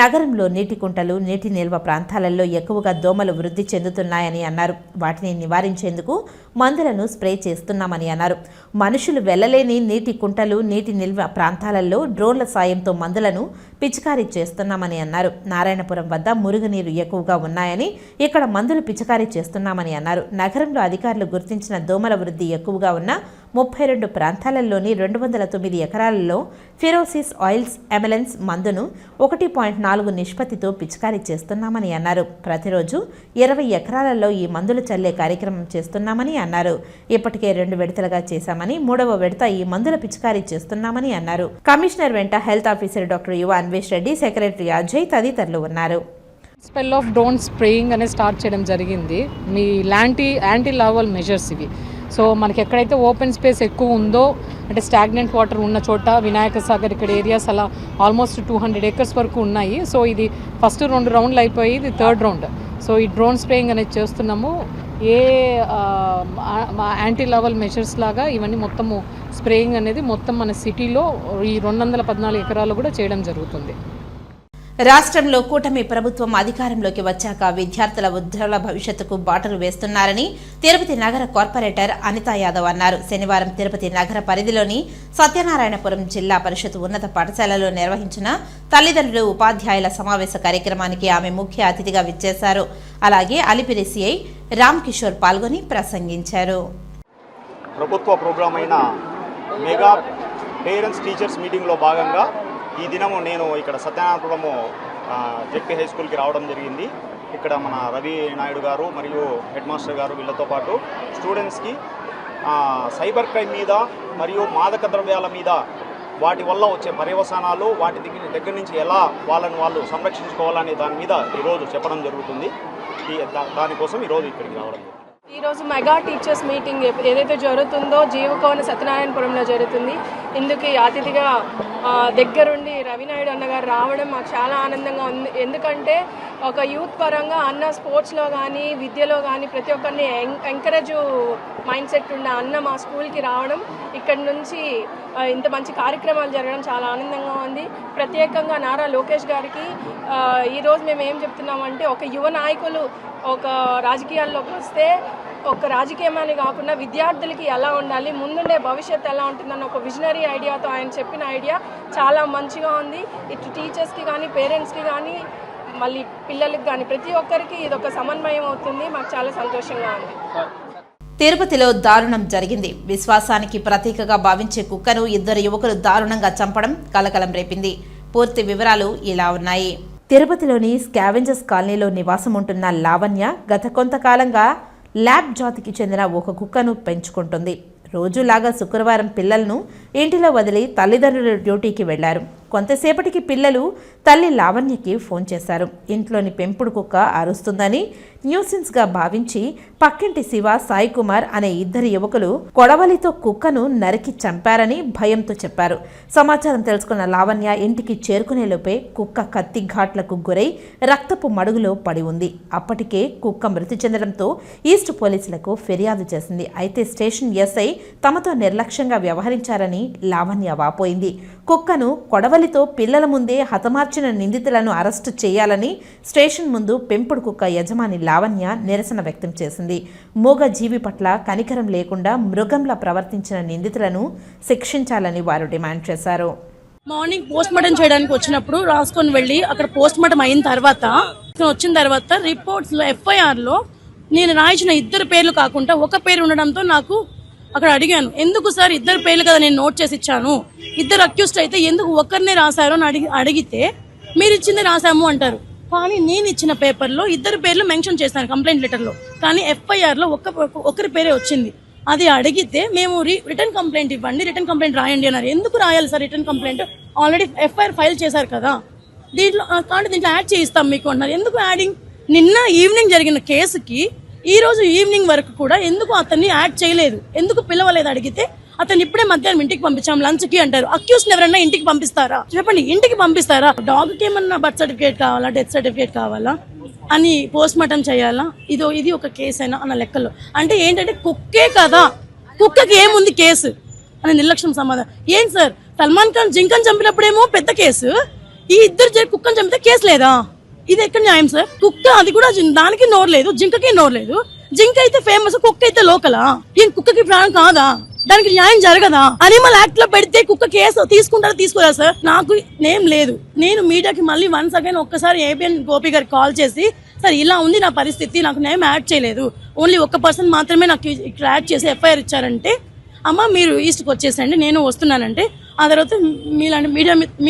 నగరంలో నీటి కుంటలు, నీటి నిల్వ ప్రాంతాలలో ఎక్కువగా దోమలు వృద్ధి చెందుతున్నాయని అన్నారు. వాటిని నివారించేందుకు మందులను స్ప్రే చేస్తున్నామని అన్నారు. మనుషులు వెళ్లలేని నీటి కుంటలు, నీటి నిల్వ ప్రాంతాలలో డ్రోన్ల సాయంతో మందులను పిచికారీ చేస్తున్నామని అన్నారు. నారాయణపురం వద్ద మురుగునీరు ఎక్కువగా ఉన్నాయని ఇక్కడ మందులు పిచికారీ చేస్తున్నామని అన్నారు. నగరంలో అధికారులు గుర్తించిన దోమల వృద్ధి ఎక్కువగా ఉన్న 32 ప్రాంతాలలోని 209 ఎకరాలలో ఫిరోసిస్ ఆయిల్స్ ఎమెలెన్స్ మందును 1.4 నిష్పత్తితో పిచికారీ చేస్తున్నామని అన్నారు. ప్రతిరోజు 20 ఎకరాలలో ఈ మందులు చల్లే కార్యక్రమం చేస్తున్నామని అన్నారు. ఇప్పటికే 2 విడతలుగా చేశామని, 3వ విడత ఈ మందుల పిచికారీ చేస్తున్నామని అన్నారు. కమిషనర్ వెంట హెల్త్ ఆఫీసర్ డాక్టర్ యువ అన్వేష్ రెడ్డి, సెక్రటరీ అజయ్ తదితరులు ఉన్నారు. స్పెల్ ఆఫ్ డ్రోన్ స్ప్రేయింగ్ అనేది స్టార్ట్ చేయడం జరిగింది. మీ యాంటీ లార్వల్ మెజర్స్ ఇవి. సో మనకి ఎక్కడైతే ఓపెన్ స్పేస్ ఎక్కువ ఉందో, అంటే స్టాగ్నెంట్ వాటర్ ఉన్న చోట, వినాయక సాగర్ ఇక్కడ ఏరియాస్ అలా ఆల్మోస్ట్ 200 acres వరకు ఉన్నాయి. సో ఇది ఫస్ట్ 2 రౌండ్లు అయిపోయి ఇది 3rd రౌండ్. సో ఈ డ్రోన్ స్ప్రేయింగ్ అనేది చేస్తున్నాము. ఏ యాంటీ లార్వల్ మెజర్స్ లాగా ఇవన్నీ మొత్తము స్ప్రేయింగ్ అనేది మొత్తం మన సిటీలో ఈ 214 ఎకరాలు కూడా చేయడం జరుగుతుంది. రాష్ట్రంలో కూటమి ప్రభుత్వం అధికారంలోకి వచ్చాక విద్యార్థుల ఉజ్వల భవిష్యత్తుకు బాటలు వేస్తున్నారని తిరుపతి నగర కార్పొరేటర్ అనితా యాదవ్ అన్నారు. శనివారం తిరుపతి నగర పరిధిలోని సత్యనారాయణపురం జిల్లా పరిషత్ ఉన్నత పాఠశాలలో నిర్వహించిన తల్లిదండ్రులు ఉపాధ్యాయుల సమావేశ కార్యక్రమానికి ఆమె ముఖ్య అతిథిగా విచ్చేశారు. అలాగే అలిపిరి సిఐ రామ్ కిషోర్ పాల్గొని ప్రసంగించారు. ప్రభుత్వ ప్రోగ్రాం అయిన మెగా పేరెంట్స్ టీచర్స్ మీటింగ్లో భాగంగా ఈ దినము నేను ఇక్కడ సత్యనారాయణపురము జెడ్పీ హై స్కూల్కి రావడం జరిగింది. ఇక్కడ మన రవి నాయుడు గారు మరియు హెడ్ మాస్టర్ గారు వీళ్ళతో పాటు స్టూడెంట్స్కి సైబర్ క్రైమ్ మీద మరియు మాదక ద్రవ్యాల మీద వాటి వల్ల వచ్చే పర్యవసానాలు వాటి దగ్గర నుంచి ఎలా వాళ్ళని వాళ్ళు సంరక్షించుకోవాలనే దాని మీద ఈరోజు చెప్పడం జరుగుతుంది. దానికోసం ఈరోజు ఇక్కడికి రావడం. ఈరోజు మెగా టీచర్స్ మీటింగ్ ఏదైతే జరుగుతుందో జీవకోన సత్యనారాయణపురంలో జరుగుతుంది. ఇందుకు అతిథిగా దగ్గరుండి రవినాయుడు అన్నగారు రావడం మాకు చాలా ఆనందంగా ఉంది. ఎందుకంటే ఒక యూత్ పరంగా అన్న స్పోర్ట్స్లో కానీ విద్యలో కానీ ప్రతి ఒక్కరిని ఎంకరేజ్ మైండ్ సెట్ ఉన్న అన్న మా స్కూల్కి రావడం, ఇక్కడి నుంచి ఇంత మంచి కార్యక్రమాలు జరగడం చాలా ఆనందంగా ఉంది. ప్రత్యేకంగా నారా లోకేష్ గారికి ఈరోజు మేము ఏం చెప్తున్నామంటే, ఒక యువ నాయకులు ఒక రాజకీయాల్లోకి వస్తే ఒక రాజకీయమని కాకుండా విద్యార్థులకి ఎలా ఉండాలి, ముందుండే భవిష్యత్తు ఎలా ఉంటుందన్న ఒక విజనరీ ఐడియాతో ఆయన చెప్పిన ఐడియా చాలా మంచిగా ఉంది. ఇటు టీచర్స్కి కానీ పేరెంట్స్కి కానీ మళ్ళీ పిల్లలకి కానీ ప్రతి ఒక్కరికి ఇది ఒక సమన్వయం అవుతుంది. మాకు చాలా సంతోషంగా ఉంది. తిరుపతిలో దారుణం జరిగింది. విశ్వాసానికి ప్రతీకగా భావించే కుక్కను ఇద్దరు యువకులు దారుణంగా చంపడం కలకలం రేపింది. పూర్తి వివరాలు ఇలా ఉన్నాయి. తిరుపతిలోని స్కావెంజర్స్ కాలనీలో నివాసం ఉంటున్న లావణ్య గత కొంతకాలంగా ల్యాబ్ జాతికి చెందిన ఒక కుక్కను పెంచుకుంటుంది. రోజులాగా శుక్రవారం పిల్లలను ఇంటిలో వదిలి తల్లిదండ్రులు డ్యూటీకి వెళ్లారు. కొంతసేపటికి పిల్లలు తల్లి లావణ్యకి ఫోన్ చేశారు. ఇంట్లోని పెంపుడు కుక్క అరుస్తుందని న్యూసెన్స్గా భావించి పక్కింటి శివ, సాయి కుమార్ అనే ఇద్దరు యువకులు కొడవలితో కుక్కను నరికి చంపారని భయంతో చెప్పారు. సమాచారం తెలుసుకున్న లావణ్య ఇంటికి చేరుకునేలోపే కుక్క కత్తి ఘాట్లకు గురై రక్తపు మడుగులో పడి ఉంది. అప్పటికే కుక్క మృతి చెందడంతో ఈస్ట్ పోలీసులకు ఫిర్యాదు చేసింది. అయితే స్టేషన్ ఎస్ఐ తమతో నిర్లక్ష్యంగా వ్యవహరించారని లావణ్య వాపోయింది. కుక్కను కొడవలితో పిల్లల ముందే హతమార్చిన నిందితులను అరెస్టు చేయాలని స్టేషన్ ముందు పెంపుడు కుక్క యజమాని లావణ్య నిరసన వ్యక్తం చేసింది. మూగ జీవి పట్ల కనికరం లేకుండా మృగంలా ప్రవర్తించిన నిందితులను శిక్షించాలని వారు డిమాండ్ చేశారు. మార్నింగ్ పోస్ట్ మార్టం చేయడానికి వచ్చినప్పుడు రాసుకొని వెళ్ళి అక్కడ పోస్ట్ మార్టం అయిన తర్వాత వచ్చిన తర్వాత రిపోర్ట్స్ లో FIR లో నేను రాయించిన ఇద్దరు పేర్లు కాకుండా ఒక పేరు ఉండడంతో నాకు అక్కడ అడిగాను, ఎందుకు సార్ ఇద్దరు పేర్లు కదా నేను నోట్ చేసి ఇచ్చాను, ఇద్దరు అక్యూస్డ్ అయితే ఎందుకు ఒక్కరినే రాశారు అని అడిగితే మీరు ఇచ్చింది రాశాము అంటారు. కానీ నేను ఇచ్చిన పేపర్లో ఇద్దరు పేర్లు మెన్షన్ చేశాను కంప్లైంట్ లెటర్లో, కానీ FIR లో ఒకరి పేరే వచ్చింది. అది అడిగితే మేము రిటర్న్ కంప్లైంట్ ఇవ్వండి, రిటర్న్ కంప్లైంట్ రాయండి అన్నారు. ఎందుకు రాయాలి sir return complaint, already FIR file చేశారు కదా, దీంట్లో యాడ్ చేయిస్తాం మీకు అన్నారు. ఎందుకు యాడింగ్? నిన్న ఈవినింగ్ జరిగిన కేసుకి ఈ రోజు ఈవినింగ్ వరకు కూడా ఎందుకు అతన్ని యాడ్ చేయలేదు, ఎందుకు పిలవలేదు అడిగితే అతను ఇప్పుడే మధ్యాహ్నం ఇంటికి పంపించాం లంచ్ కి అంటారు. అక్యూస్ ఎవరైనా ఇంటికి పంపిస్తారా చెప్పండి, ఇంటికి పంపిస్తారా? డాగ్ కి ఏమన్నా బర్త్ సర్టిఫికేట్ కావాలా, డెత్ సర్టిఫికేట్ కావాలా అని పోస్ట్ మార్టం చేయాలా, ఇది ఒక కేసేనా అన్న లెక్కలో. అంటే ఏంటంటే కుక్కే కదా, కుక్కకి ఏముంది కేసు అని నిర్లక్ష్యం సమాధానం. ఏం సార్ సల్మాన్ ఖాన్ జింకను చంపినప్పుడేమో పెద్ద కేసు, ఈ ఇద్దరు కుక్కను చంపితే కేసు లేదా? ఇది ఎక్కడ న్యాయం సార్? కుక్క అది కూడా దానికి నోరు లేదు, జింకకి నోరు లేదు. జింక అయితే ఫేమస్, కుక్క అయితే లోకలా? ఈ కుక్కకి ప్రాణం కాదా? దానికి న్యాయం జరగదా? అనిమల్ యాక్ట్ లో పెడితే కుక్క కేసు తీసుకుంటారా తీసుకోరా సార్? నాకు నేమ్ లేదు. నేను మీడియాకి మళ్ళీ వన్స్ అగైన్ ఒక్కసారి ABN గోపి గారికి కాల్ చేసి, సార్ ఇలా ఉంది నా పరిస్థితి, నాకు నేమ్ యాడ్ చేయలేదు, ఓన్లీ ఒక్క పర్సన్ మాత్రమే నాకు ఇక్కడ యాడ్ చేసి FIR ఇచ్చారంటే, అమ్మ మీరు ఈస్ట్కి వచ్చేసండి నేను వస్తున్నానంటే, ఆ తర్వాత మీలాంటి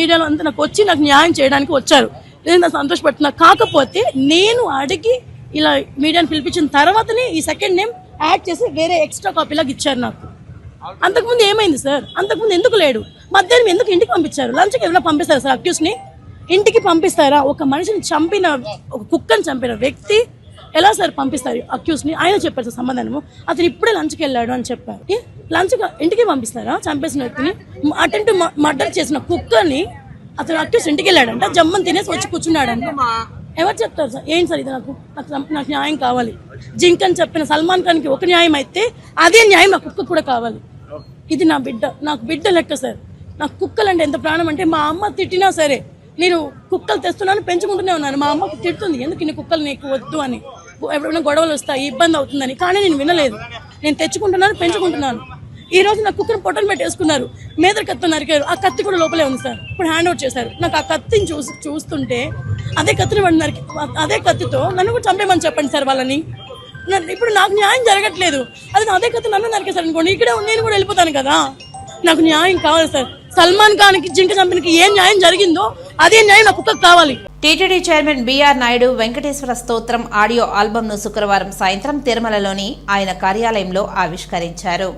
మీడియాలో అంతా నాకు వచ్చి నాకు న్యాయం చేయడానికి వచ్చారు. నేను సంతోషపడుతున్నా. కాకపోతే నేను అడిగి ఇలా మీడియాని పిలిపించిన తర్వాతనే ఈ సెకండ్ నేమ్ యాడ్ చేసి వేరే ఎక్స్ట్రా కాపీలాగా ఇచ్చారు నాకు. అంతకుముందు ఏమైంది సార్? అంతకుముందు ఎందుకు లేడు? మధ్యాహ్నం ఎందుకు ఇంటికి పంపించారు? లంచ్కి ఏమైనా పంపిస్తారా సార్ అక్యూస్ని? ఇంటికి పంపిస్తారా? ఒక మనిషిని చంపిన, ఒక కుక్కని చంపిన వ్యక్తి ఎలా సార్ పంపిస్తారు అక్యూస్ని? ఆయన చెప్పారు సార్ సమాధానము, అతను ఇప్పుడే లంచ్కి వెళ్ళాడు అని చెప్పారు. లంచ్ ఇంటికి పంపిస్తారా? చంపేసిన వ్యక్తిని, అటెంప్ట్ మర్డర్ చేసిన కుక్కని అతను అక్యూస్ ఇంటికి వెళ్ళాడంట, జమ్మని తినేసి వచ్చి కూర్చున్నాడంట. ఎవరు చెప్తారు సార్? ఏంటి సార్ ఇది? నాకు న్యాయం కావాలి. జింకని చెప్పిన సల్మాన్ ఖాన్కి ఒక న్యాయం అయితే అదే న్యాయం నా కుక్క కూడా కావాలి. ఇది నా బిడ్డ, నాకు బిడ్డ లెక్క సార్. నాకు కుక్కలంటే ఎంత ప్రాణం అంటే, మా అమ్మ తిట్టినా సరే నేను కుక్కలు తెస్తున్నాను, పెంచుకుంటూనే ఉన్నాను. మా అమ్మకు తిడుతుంది, ఎందుకు ఇన్ని కుక్కలు నీకు వద్దు అని, ఎప్పుడైనా గొడవలు వస్తాయి, ఇబ్బంది అవుతుందని. కానీ నేను వినలేదు. నేను తెచ్చుకుంటున్నాను, పెంచుకుంటున్నాను. ఈ రోజు నా కుక్కను పొట్టను పెట్టేసుకున్నారు, మేదర కత్తి నరికారు. ఆ కత్తి కూడా లోపలే ఉంది సార్, ఇప్పుడు హ్యాండ్ అవుట్ చేశారు. నాకు ఆ కత్తిని చూస్తుంటే అదే కత్తిని వాడు అదే కత్తితో నన్ను కూడా చంపేమని చెప్పండి సార్ వాళ్ళని. ఇప్పుడు నాకు న్యాయం జరగట్లేదు. అది అదే కత్తి నన్ను నరికేశారు అనుకోండి, ఇక్కడే నేను కూడా వెళ్ళిపోతాను కదా. నాకు న్యాయం కావాలి సార్. సల్మాన్ ఖాన్కి జింక చంపినకి ఏ న్యాయం జరిగిందో అదే న్యాయం నా కుక్కకు కావాలి. TTD chairman BR Naidu Venkateswara స్తోత్రం ఆడియో ఆల్బమ్ను శుక్రవారం సాయంత్రం తిరుమలలోని ఆయన కార్యాలయంలో ఆవిష్కరించారు.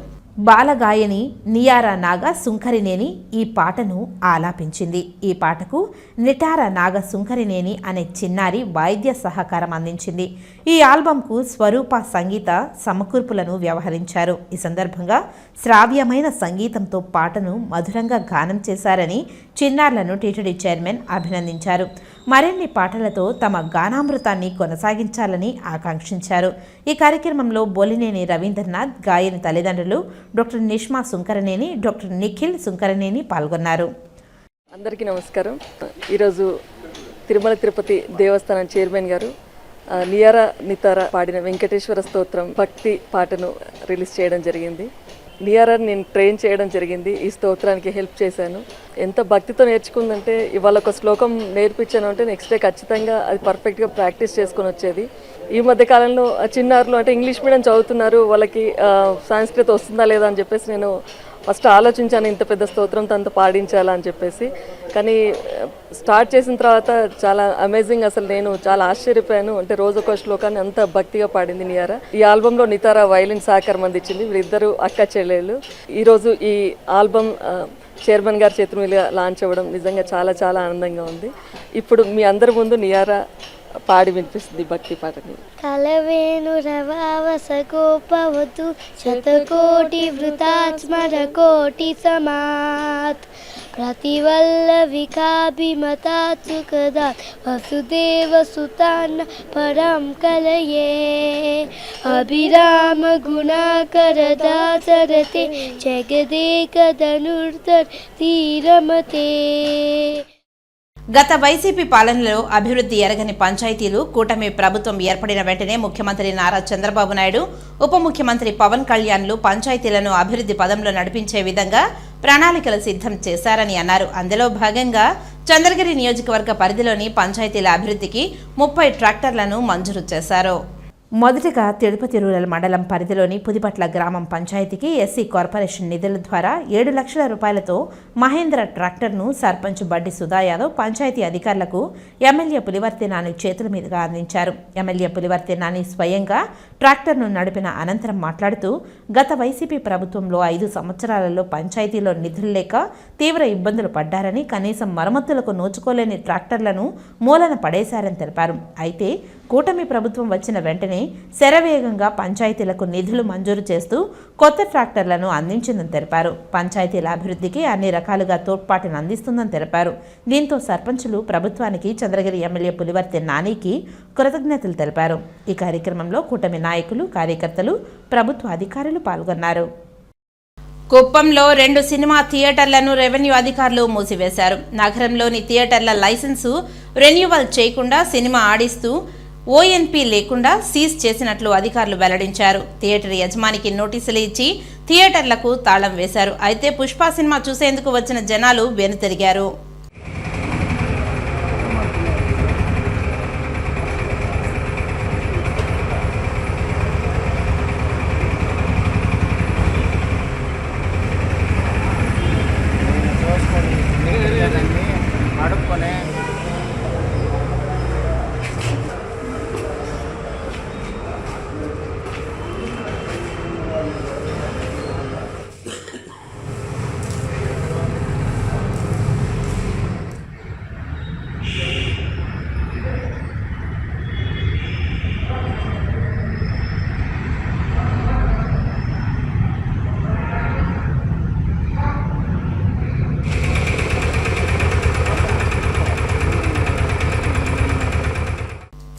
బాలగాయని నియారా నాగ సుంకరినేని ఈ పాటను ఆలాపించింది. ఈ పాటకు నిటారా నాగ సుంకరినేని అనే చిన్నారి వాయిద్య సహకారం అందించింది. ఈ ఆల్బంకు స్వరూప సంగీత సమకూర్పులను వ్యవహరించారు. ఈ సందర్భంగా శ్రావ్యమైన సంగీతంతో పాటను మధురంగా గానం చేశారని చిన్నారులను టీటీడీ చైర్మన్ అభినందించారు. మరిన్ని పాటలతో తమ గానామృతాన్ని కొనసాగించాలని ఆకాంక్షించారు. ఈ కార్యక్రమంలో బోలినేని రవీంద్రనాథ్, గాయని తల్లిదండ్రులు డాక్టర్ నిష్మా సుంకరనేని, డాక్టర్ నిఖిల్ సుంకరనేని పాల్గొన్నారు. అందరికీ నమస్కారం. ఈరోజు తిరుమల తిరుపతి దేవస్థానం చైర్మన్ గారు నియారా నితారా పాడిన వెంకటేశ్వర స్తోత్రం భక్తి పాటను రిలీజ్ చేయడం జరిగింది. నియారాని నేను ట్రైన్ చేయడం జరిగింది. ఈ స్తోత్రానికి హెల్ప్ చేశాను. ఎంత భక్తితో నేర్చుకుందంటే ఇవాళ ఒక శ్లోకం నేర్పించాను అంటే నెక్స్ట్ డే ఖచ్చితంగా అది పర్ఫెక్ట్గా ప్రాక్టీస్ చేసుకొని వచ్చేది. ఈ మధ్య కాలంలో చిన్నారులు అంటే ఇంగ్లీష్ మీడియం చదువుతున్నారు, వాళ్ళకి సంస్కృత వస్తుందా లేదా అని చెప్పేసి నేను ఫస్ట్ ఆలోచించాను, ఇంత పెద్ద స్తోత్రం తనతో పాడించాలా అని చెప్పేసి. కానీ స్టార్ట్ చేసిన తర్వాత చాలా అమేజింగ్, అసలు నేను చాలా ఆశ్చర్యపోయాను. అంటే రోజు ఒక శ్లోకాన్ని అంత భక్తిగా పాడింది నియారా. ఈ ఆల్బంలో నితారా వైలిన్ సహకారం అందించింది. వీరిద్దరు అక్క చెల్లెళ్ళు. ఈరోజు ఈ ఆల్బమ్ చైర్మన్ గారి చేతుల మీద లాంచ్ అవ్వడం నిజంగా చాలా చాలా ఆనందంగా ఉంది. ఇప్పుడు మీ అందరి ముందు నియారా పాడి వినిపిస్తుంది భక్తి పాటని. కలవేను రవావస గోపవతు శతకోటి వృతాస్మర కోటి సమాత్ प्रतिवल्लविकाभिमतात्सु कदा वसुदेवसुतान् परं कलये अभिरामगुणाकरदासरते जगदेकधनुर्धरतीरमते. గత వైసీపీ పాలనలో అభివృద్ధి ఎరగని పంచాయతీలు కూటమి ప్రభుత్వం ఏర్పడిన వెంటనే ముఖ్యమంత్రి నారా చంద్రబాబు నాయుడు, ఉప ముఖ్యమంత్రి పవన్ కళ్యాణ్లు పంచాయతీలను అభివృద్ధి పదంలో నడిపించే విధంగా ప్రణాళికలు సిద్ధం చేశారని అన్నారు. అందులో భాగంగా చంద్రగిరి నియోజకవర్గ పరిధిలోని పంచాయతీల అభివృద్ధికి 30 ట్రాక్టర్లను మంజూరు చేశారు. మొదటగా తిరుపతి రూరల్ మండలం పరిధిలోని పుదిపట్ల గ్రామం పంచాయతీకి ఎస్సీ కార్పొరేషన్ నిధుల ద్వారా 7 లక్షల రూపాయలతో మహేంద్ర ట్రాక్టర్ను సర్పంచ్ బడ్డి సుధా యాదవ్ పంచాయతీ అధికారులకు ఎమ్మెల్యే పులివర్తి నాని చేతుల మీదుగా అందించారు. ఎమ్మెల్యే పులివర్తి నాని స్వయంగా ట్రాక్టర్ను నడిపిన అనంతరం మాట్లాడుతూ, గత వైసీపీ ప్రభుత్వంలో 5 సంవత్సరాలలో పంచాయతీలో నిధులు లేక తీవ్ర ఇబ్బందులు పడ్డారని, కనీసం మరమ్మతులకు నోచుకోలేని ట్రాక్టర్లను మూలన పడేశారని తెలిపారు. అయితే కూటమి ప్రభుత్వం వచ్చిన వెంటనే శరవేగంగా పంచాయతీలకు నిధులు మంజూరు చేస్తూ కొత్త ట్రాక్టర్లను అందించిందని తెలిపారు. పంచాయతీల అభివృద్ధికి అన్ని రకాలుగా తోడ్పాటును అందిస్తుందని తెలిపారు. దీంతో సర్పంచులు ప్రభుత్వానికి, చంద్రగిరి ఎమ్మెల్యే పులివర్తి నానికి కృతజ్ఞతలు తెలిపారు. ఈ కార్యక్రమంలో కూటమి నాయకులు, కార్యకర్తలు, ప్రభుత్వ అధికారులు పాల్గొన్నారు. కుప్పంలో 2 సినిమా థియేటర్లను రెవెన్యూ అధికారులు మూసివేశారు. నగరంలోని థియేటర్ల లైసెన్సు రెన్యువల్ చేయకుండా సినిమా ఆడిస్తూ ఓఎన్పీ లేకుండా సీజ్ చేసినట్లు అధికారులు వెల్లడించారు. థియేటర్ యజమానికి నోటీసులు ఇచ్చి థియేటర్లకు తాళం వేశారు. అయితే పుష్ప సినిమా చూసేందుకు వచ్చిన జనాలు వెనుతిరిగారు.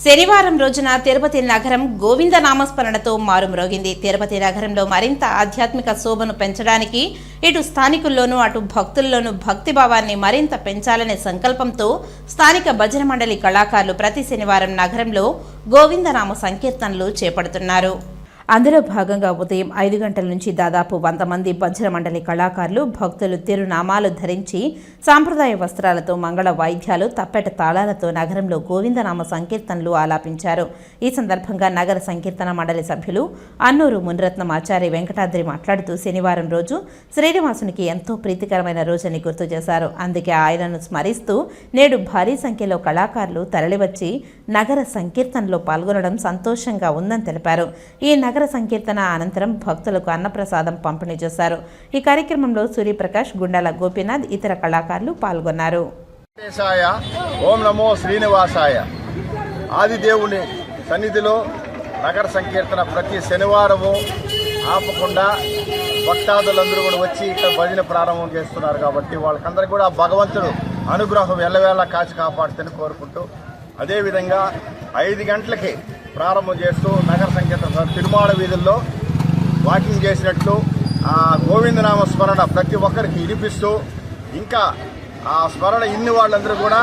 శనివారం రోజున తిరుపతి నగరం గోవింద నామస్మరణతో మారుమ్రోగింది. తిరుపతి నగరంలో మరింత ఆధ్యాత్మిక శోభను పెంచడానికి ఇటు స్థానికుల్లోనూ అటు భక్తుల్లోనూ భక్తిభావాన్ని మరింత పెంచాలనే సంకల్పంతో స్థానిక భజన మండలి కళాకారులు ప్రతి శనివారం నగరంలో గోవిందనామ సంకీర్తనలు చేపడుతున్నారు. అందులో భాగంగా ఉదయం 5 గంటల నుంచి దాదాపు 100 మంది భజన మండలి కళాకారులు భక్తులు తిరునామాలు ధరించి సాంప్రదాయ వస్త్రాలతో మంగళ వాయిద్యాలు తప్పెట తాళాలతో నగరంలో గోవిందనామ సంకీర్తనలు ఆలాపించారు. ఈ సందర్భంగా నగర సంకీర్తన మండలి సభ్యులు అన్నూరు మునిరత్నం ఆచార్య వెంకటాద్రి మాట్లాడుతూ శనివారం రోజు శ్రీనివాసునికి ఎంతో ప్రీతికరమైన రోజని గుర్తు చేశారు. అందుకే ఆయనను స్మరిస్తూ నేడు భారీ సంఖ్యలో కళాకారులు తరలివచ్చి నగర సంకీర్తనలో పాల్గొనడం సంతోషంగా ఉందని తెలిపారు. ఈ నగర సంకీర్తన అనంతరం భక్తులకు అన్నప్రసాదం పంపిణీ చేశారు. ఈ కార్యక్రమంలో సూర్యప్రకాష్, గుండాల గోపీనాథ్, ఇతర కళాకారులు పాల్గొన్నారు. ఓం నమో శ్రీనివాసాయ. ఆదిదేవుని సన్నిధిలో నగర సంకీర్తన ప్రతి శనివారము ఆపకుండా భక్తాదులందరూ కూడా వచ్చి ఇక్కడ భజన ప్రారంభం చేస్తున్నారు. కాబట్టి వాళ్ళకందరికీ కూడా భగవంతుడు అనుగ్రహం ఎల్లవేళ కాచి కాపాడుతని కోరుకుంటూ, అదేవిధంగా 5 గంటలకి ప్రారంభం చేస్తూ నగర సంకీర్తన తిరుమాడ వీధుల్లో వాకింగ్ చేసినట్లు గోవిందనామ స్మరణ ప్రతి ఒక్కరికి వినిపిస్తూ, ఇంకా ఆ స్మరణ ఇన్ని వాళ్ళందరూ కూడా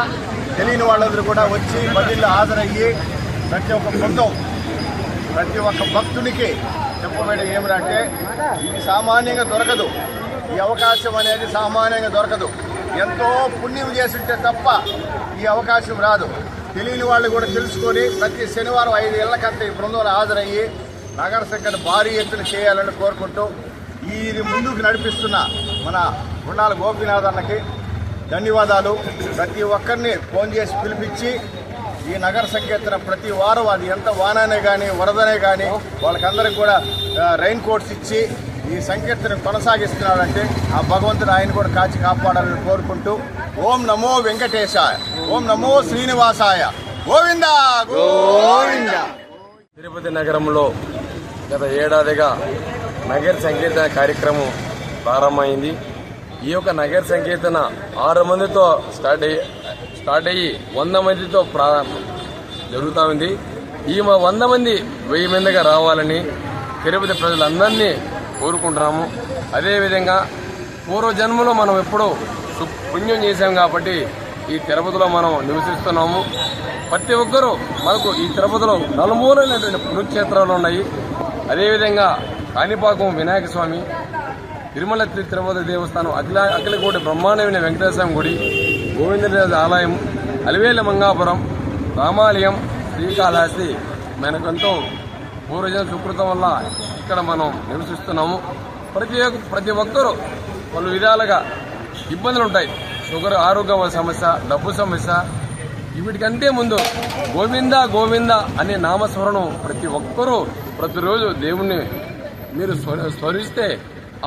తెలియని వాళ్ళందరూ కూడా వచ్చి భజనలో హాజరయ్యి ప్రతి ఒక్క బృందం ప్రతి ఒక్క భక్తునికి చెప్పబడి ఏమిటంటే ఇది సామాన్యంగా దొరకదు. ఈ అవకాశం అనేది సామాన్యంగా దొరకదు. ఎంతో పుణ్యం చేస్తుంటే తప్ప ఈ అవకాశం రాదు. తెలియని వాళ్ళు కూడా తెలుసుకొని ప్రతి శనివారం 5 ఏళ్లకంతా ఈ బృందంలో హాజరయ్యి నగర సంఖ్యను భారీ ఎత్తున చేయాలని కోరుకుంటూ, ఇది ముందుకు నడిపిస్తున్న మన గుండాల గోపీనాథ్ అన్నకి ధన్యవాదాలు. ప్రతి ఒక్కరిని ఫోన్ చేసి పిలిపించి ఈ నగర సంకీర్తన ప్రతి వారం, అది ఎంత వాననే కానీ వరదనే కానీ వాళ్ళకందరికి కూడా రైన్ కోట్స్ ఇచ్చి ఈ సంకీర్తన కొనసాగిస్తున్నాడంటే ఆ భగవంతుడు ఆయన కూడా కాచి కాపాడాలని కోరుకుంటూ, ఓం నమో వెంకటేశాయ, ఓం నమో శ్రీనివాసాయ, గోవింద గోవింద. తిరుపతి నగరంలో గత ఏడాదిగా నగర సంకీర్తన కార్యక్రమం ప్రారంభమైంది. ఈ యొక్క నగర సంకీర్తన 6 మందితో స్టార్ట్ అయ్యి 100 మందితో జరుగుతూ ఉంది. ఈ 100 మంది 1000 మందిగా రావాలని తిరుపతి ప్రజలందరినీ కోరుకుంటున్నాము. అదేవిధంగా పూర్వజన్మలో మనం ఎప్పుడూ పుణ్యం చేశాం కాబట్టి ఈ తిరుపతిలో మనం నివసిస్తున్నాము. ప్రతి ఒక్కరూ మనకు ఈ తిరుపతిలో నలుమూలైనటువంటి పుణ్యక్షేత్రాలు ఉన్నాయి. అదేవిధంగా కాణిపాకం వినాయక స్వామి, తిరుమల తిరుపతి దేవస్థానం, అఖిలకోటి బ్రహ్మాండమైన వెంకటేశ్వర స్వామి గుడి, గోవిందరాజ ఆలయం, అలివేలి మంగాపురం, రామాలయం, శ్రీకాళహస్తి మనకెంతో పూర్వజన సుకృతం వల్ల ఇక్కడ మనం నివసిస్తున్నాము. ప్రతి ఒక్కరూ పలు విధాలుగా ఇబ్బందులు ఉంటాయి. షుగర్, ఆరోగ్య సమస్య, డబ్బు సమస్య, వీటికంటే ముందు గోవింద గోవింద అనే నామస్మరణం ప్రతి ఒక్కరూ ప్రతిరోజు దేవుణ్ణి మీరు స్మరిస్తే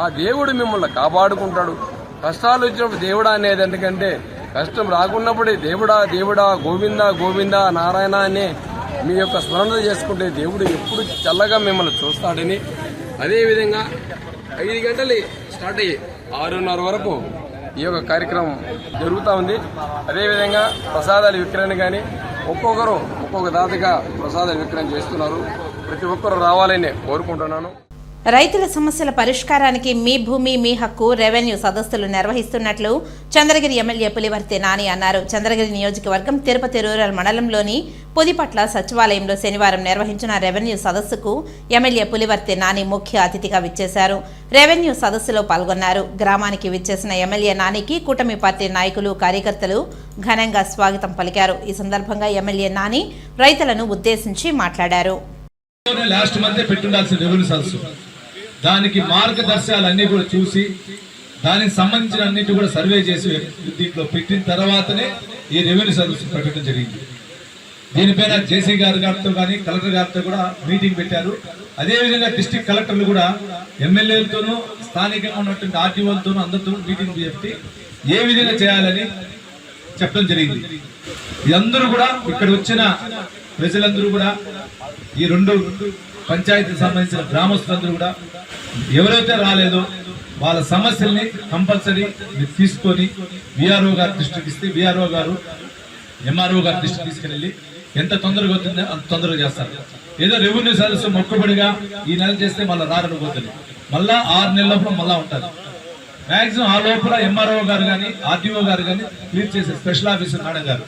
ఆ దేవుడు మిమ్మల్ని కాపాడుకుంటాడు. కష్టాలు వచ్చినప్పుడు దేవుడా అనేది ఎందుకంటే కష్టం రాకున్నప్పుడే దేవుడా దేవుడా గోవింద గోవింద నారాయణ అనే మీ యొక్క స్మరణ చేసుకుంటే దేవుడు ఎప్పుడు చల్లగా మిమ్మల్ని చూస్తాడని. అదేవిధంగా 5 గంటలు స్టార్ట్ అయ్యి 6:30 వరకు ఈ యొక్క కార్యక్రమం జరుగుతూ ఉంది. అదేవిధంగా ప్రసాదాల విక్రయణ కానీ ఒక్కొక్కరు ఒక్కొక్క దాతగా ప్రసాదాల విక్రయం చేస్తున్నారు. ప్రతి ఒక్కరు రావాలని కోరుకుంటున్నాను. రైతుల సమస్యల పరిష్కారానికి మీ భూమి మీ హక్కు రెవెన్యూ సదస్సులు నిర్వహిస్తున్నట్లు చంద్రగిరి ఎమ్మెల్యే పులివర్తి నాని అన్నారు. చంద్రగిరి నియోజకవర్గం తిరుపతి రూరల్ మండలంలోని పుదిపట్ల సచివాలయంలో శనివారం నిర్వహించిన రెవెన్యూ సదస్సుకు ఎమ్మెల్యే పులివర్తి నాని ముఖ్య అతిథిగా విచ్చేశారు. రెవెన్యూ సదస్సులో పాల్గొన్నారు. గ్రామానికి విచ్చేసిన ఎమ్మెల్యే నానికి కూటమి పార్టీ నాయకులు, కార్యకర్తలు ఘనంగా స్వాగతం పలికారు. ఈ సందర్భంగా ఎమ్మెల్యే నాని రైతులను ఉద్దేశించి మాట్లాడారు. లాస్ట్ మంత్ పెట్టుండాల్సిన రెవెన్యూ సదస్సు, దానికి మార్గదర్శకాలన్నీ కూడా చూసి దానికి సంబంధించిన అన్నిటి కూడా సర్వే చేసి దీంట్లో పెట్టిన తర్వాతనే ఈ రెవెన్యూ సదస్సు పెట్టడం జరిగింది. దీనిపైన జేసీ గారితో కానీ కలెక్టర్ గారితో కూడా మీటింగ్ పెట్టారు. అదేవిధంగా డిస్ట్రిక్ట్ కలెక్టర్లు కూడా ఎమ్మెల్యేలతోనూ స్థానికంగా ఉన్నటువంటి ఆర్టీఓలతోనూ అందరితో మీటింగ్ పెట్టి ఏ విధంగా చేయాలని చెప్పడం జరిగింది. ఇదందరూ కూడా ఇక్కడ వచ్చిన ప్రజలందరూ కూడా ఈ 2 పంచాయతీకి సంబంధించిన గ్రామస్తులందరూ కూడా ఎవరైతే రాలేదో వాళ్ళ సమస్యల్ని కంపల్సరీ తీసుకొని విఆర్ఓ గారి దృష్టికి ఇస్తే విఆర్ఓ గారు ఎంఆర్ఓ గారి దృష్టికి తీసుకెళ్ళి ఎంత తొందరగా అవుతుందో అంత తొందరగా చేస్తారు. ఏదో రెవెన్యూ సదస్సు మొక్కుబడిగా ఈ నెల చేస్తే మళ్ళీ రారనుకోతుంది, మళ్ళా 6 నెలల లోపల మళ్ళా ఉంటుంది. మ్యాక్సిమం ఆ లోపల ఎంఆర్ఓ గారు కానీ ఆర్టీఓ గారు కానీ క్లియర్ చేసే స్పెషల్ ఆఫీసర్ మేడం గారు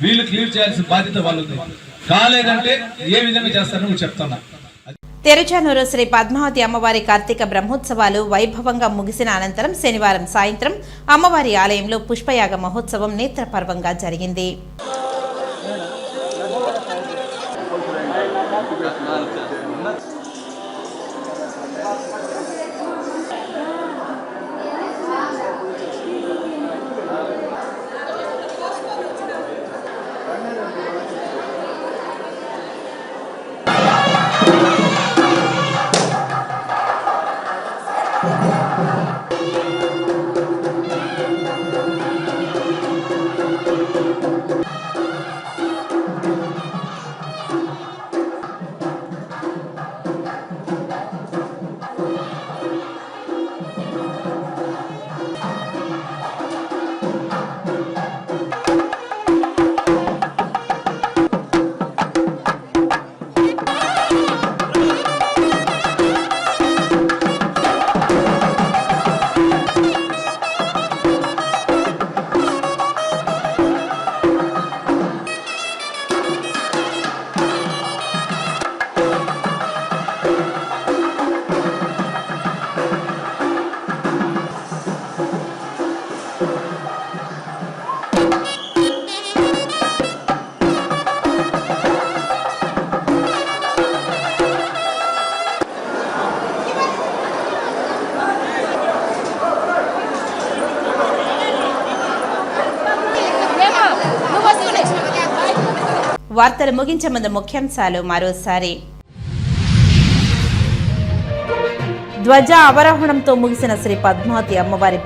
వీళ్ళు క్లియర్ చేయాల్సిన బాధ్యత వాళ్ళు ఉంది. కాలేదంటే ఏ విధంగా చేస్తారని చెప్తున్నా. తెరచానూరు శ్రీ పద్మావతి అమ్మవారి కార్తీక బ్రహ్మోత్సవాలు వైభవంగా ముగిసిన అనంతరం శనివారం సాయంత్రం అమ్మవారి ఆలయంలో పుష్పయాగ మహోత్సవం నేత్రపర్వంగా జరిగింది. వార్తలు ముగించే ముందు ముఖ్యాంశాలు మరోసారి. ధ్వజ అవరోహణంతో ముగిసిన శ్రీ పద్మావతి అమ్మవారి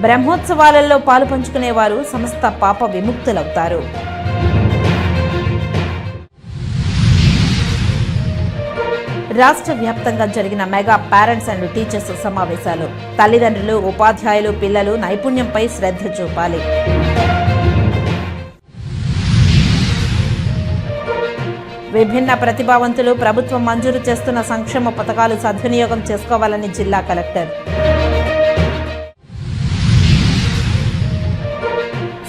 బ్రహ్మోత్సవాలలో పాలు పంచుకునేవారు సమస్త పాప విముక్తులవుతారు. రాష్ట్ర వ్యాప్తంగా జరిగిన మెగా పేరెంట్స్ అండ్ టీచర్స్ సమావేశాలు. తల్లిదండ్రులు, ఉపాధ్యాయులు, పిల్లలు నైపుణ్యంపై శ్రద్ధ చూపాలి. విభిన్న ప్రతిభావంతులు ప్రభుత్వం మంజూరు చేస్తున్న సంక్షేమ పథకాలు సద్వినియోగం చేసుకోవాలని జిల్లా కలెక్టర్.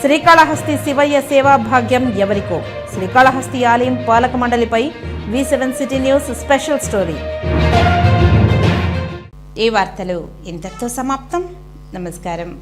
శ్రీకాళహస్తి శివయ్య సేవా భాగ్యం ఎవరికో. శ్రీకాళహస్తి ఆలయం పాలక మండలిపై V7 city news special story. ఈ వార్తలు ఇంతటితో సమాప్తం. నమస్కారం.